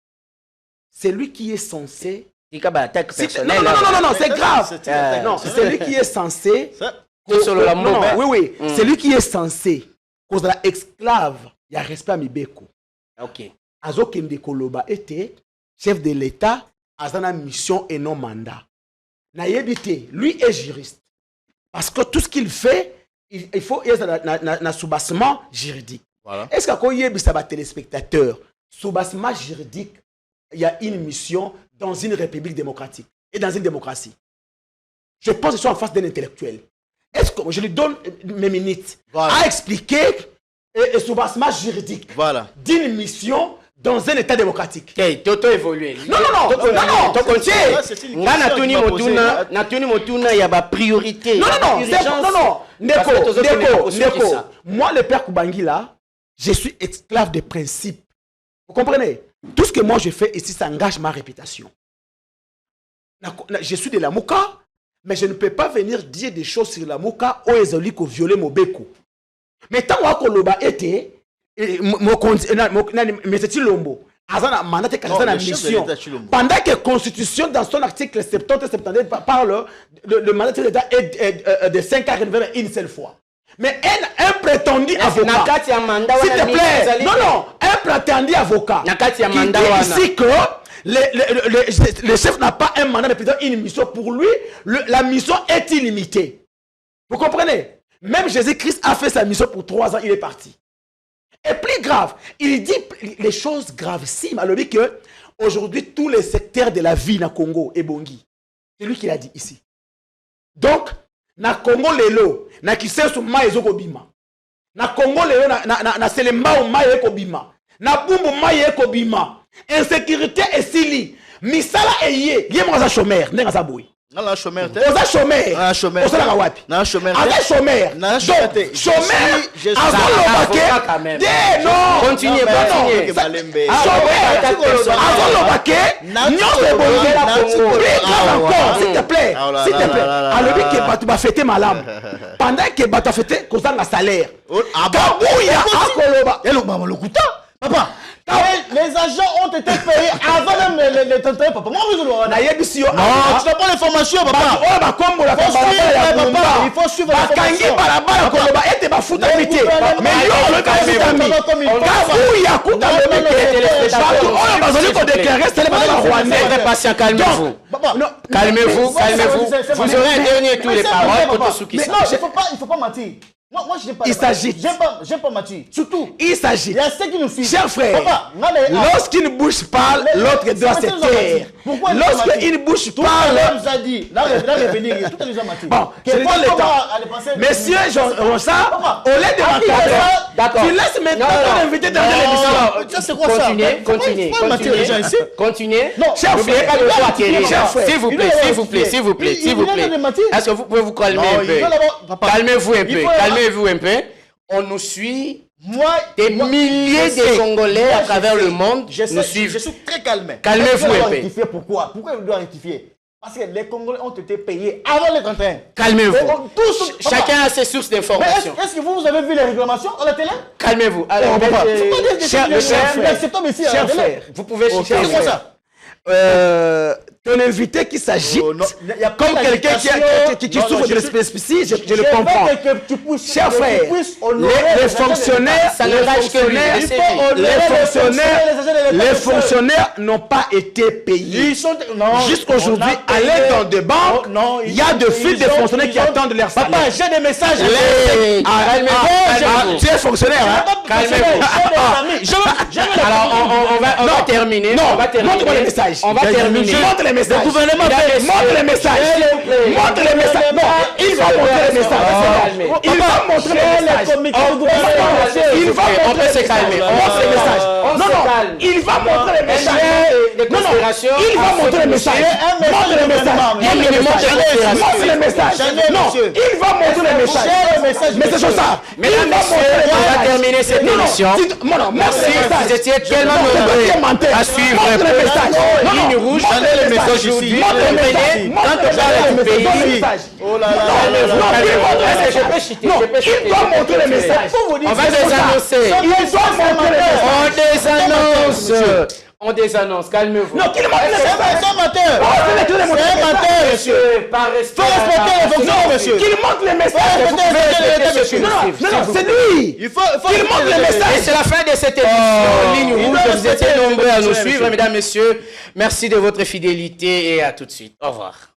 C'est lui qui est censé attaque personnelle. Non, c'est grave. Non, c'est lui qui est censé oui, c'est lui qui est censé cause la esclave, il y a respect à Mibeko. OK. Azo Kende Koloba était chef de l'État à sa mission et non mandat. Naïebité, lui est juriste. Parce que tout ce qu'il fait, il faut un soubassement juridique. Voilà. Est-ce qu'il y a un téléspectateur soubassement juridique? Il y a une mission dans une république démocratique et dans une démocratie. Je pense que je suis en face d'un intellectuel. Est-ce que je lui donne mes minutes à expliquer le soubassement juridique d'une mission dans un état démocratique? Ok, Toto évolué. Non. Natuni Motuna, il y a une priorité. Non. Neko. Moi, le père Kubangila, je suis esclave des principes. Vous comprenez? Tout ce que moi je fais ici, ça engage ma réputation. Je suis de la Mouka, mais je ne peux pas venir dire des choses sur la Mouka ou ezoli ko violer mon beko. Mais tant que Loba était, mais c'est Chilombo. Azana mandat que mission. Pendant que la Constitution, dans son article 70 parle le mandat de l'État est de 5 ans renouvelé une seule fois. Mais un prétendu avocat, s'il te plaît, non, un prétendu avocat qui dit ici que le chef n'a pas un mandat de président, une mission. Pour lui, la mission est illimitée. Vous comprenez? Même Jésus-Christ a fait sa mission pour 3 ans, il est parti. Et plus grave, il dit les choses gravissimes. Alors il dit que aujourd'hui, tous les secteurs de la vie dans le Congo est Bongi. C'est lui qui l'a dit ici. Donc, na Congo lelo, na kisensu ma ezoko bima. Na Congo lelo na selemba o ma eko bima. Na bumbu ma eko bima. Insécurité et sili. Misala eye, yé mo za chômeur, nenga za boy. Na chômeur te. Oza chômeur. Na chômeur. Oza la wapi. Na chômeur. Avec chômeur. Na chômeur. Chômeur. Avant le baquet. Non. Continuez. Chômeur. Avant le baquet. S'il te plaît. Alors que batu ba fêter malam. Pendant que batu fêter kozanga salaire. Kabouya akoloba. Elokba lokuta. Papa. Les agents ont été payés avant même les tenteurs, papa. Moi, je dois. Non, tu n'as pas l'information, papa. Il faut suivre l'information. Calmez-vous. Calmez-vous. Vous aurez un dernier tour de parole. Il ne faut pas mentir. Moi, je n'ai pas. Il s'agit. J'aime pas mentir. Surtout. Il s'agit. Il y a ceux qui nous suivent. Cher frère, lorsqu'une bouche parle, l'autre doit se taire. Lorsqu'une bouche parle. Tout nous a dit. Là, revenir. Tout nous a menti. Bon, je lui donne le temps. Messieurs, Jean-Rosa, au lieu de m'encadrer, tu laisses maintenant l'invité dans l'émission. C'est quoi ça? Continuez. Non, cher frère. S'il vous plaît. Est-ce que vous pouvez vous calmer un peu? Calmez-vous un peu. On nous suit. Des milliers de Congolais à travers le monde nous suivent. Je suis très calme. Calmez-vous un peu. Pourquoi il doit rectifier? Parce que les Congolais ont été payés avant le 31. Calmez-vous. Chacun a ses sources d'information. Est-ce que vous avez vu les réglementations à la télé? Calmez-vous. Alors, cher frère, vous pouvez chercher ça. Ton invité qui s'agite, comme quelqu'un qui souffre de l'espécie, je le comprends. Chers frères, les fonctionnaires n'ont pas été payés. Jusqu'aujourd'hui, allez dans des banques, il y a de files de fonctionnaires qui attendent leur salaire. Papa, j'ai des messages. Tu es fonctionnaire, hein? Calmez-vous. Alors, on va terminer. Non, on va terminer. montre-moi les messages. On va terminer. Montre les messages. Le gouvernement montre les messages. Montre les messages. Non, il va montrer les messages. Il va montrer les messages. Il va montrer les messages. Montre les messages. Non, il va montrer les messages. Non, il va montrer les messages. Montre les messages. Montre les messages. Non, il va montrer les messages. Mais c'est ça. Mesdames, messieurs, on va terminer cette émission. Merci, vous étiez tellement nombreux à suivre Ligne Rouge. Les messages ici. Quand on parle du pays, oh là là. je peux chuter. Il doit montrer les messages. On va les annoncer. Il doit montrer les messages. On désannonce, calmez-vous. Non, qu'il montre les messages. C'est un menteur. C'est un menteur, monsieur. Par respect. Faut respecter les fonctions, monsieur. Qu'il montre les messages. Non, c'est lui. Il faut qu'il montre les messages. Et c'est la fin de cette émission. Ligne Rouge, vous étiez nombreux à nous suivre, mesdames, messieurs. Merci de votre fidélité et à tout de suite. Au revoir.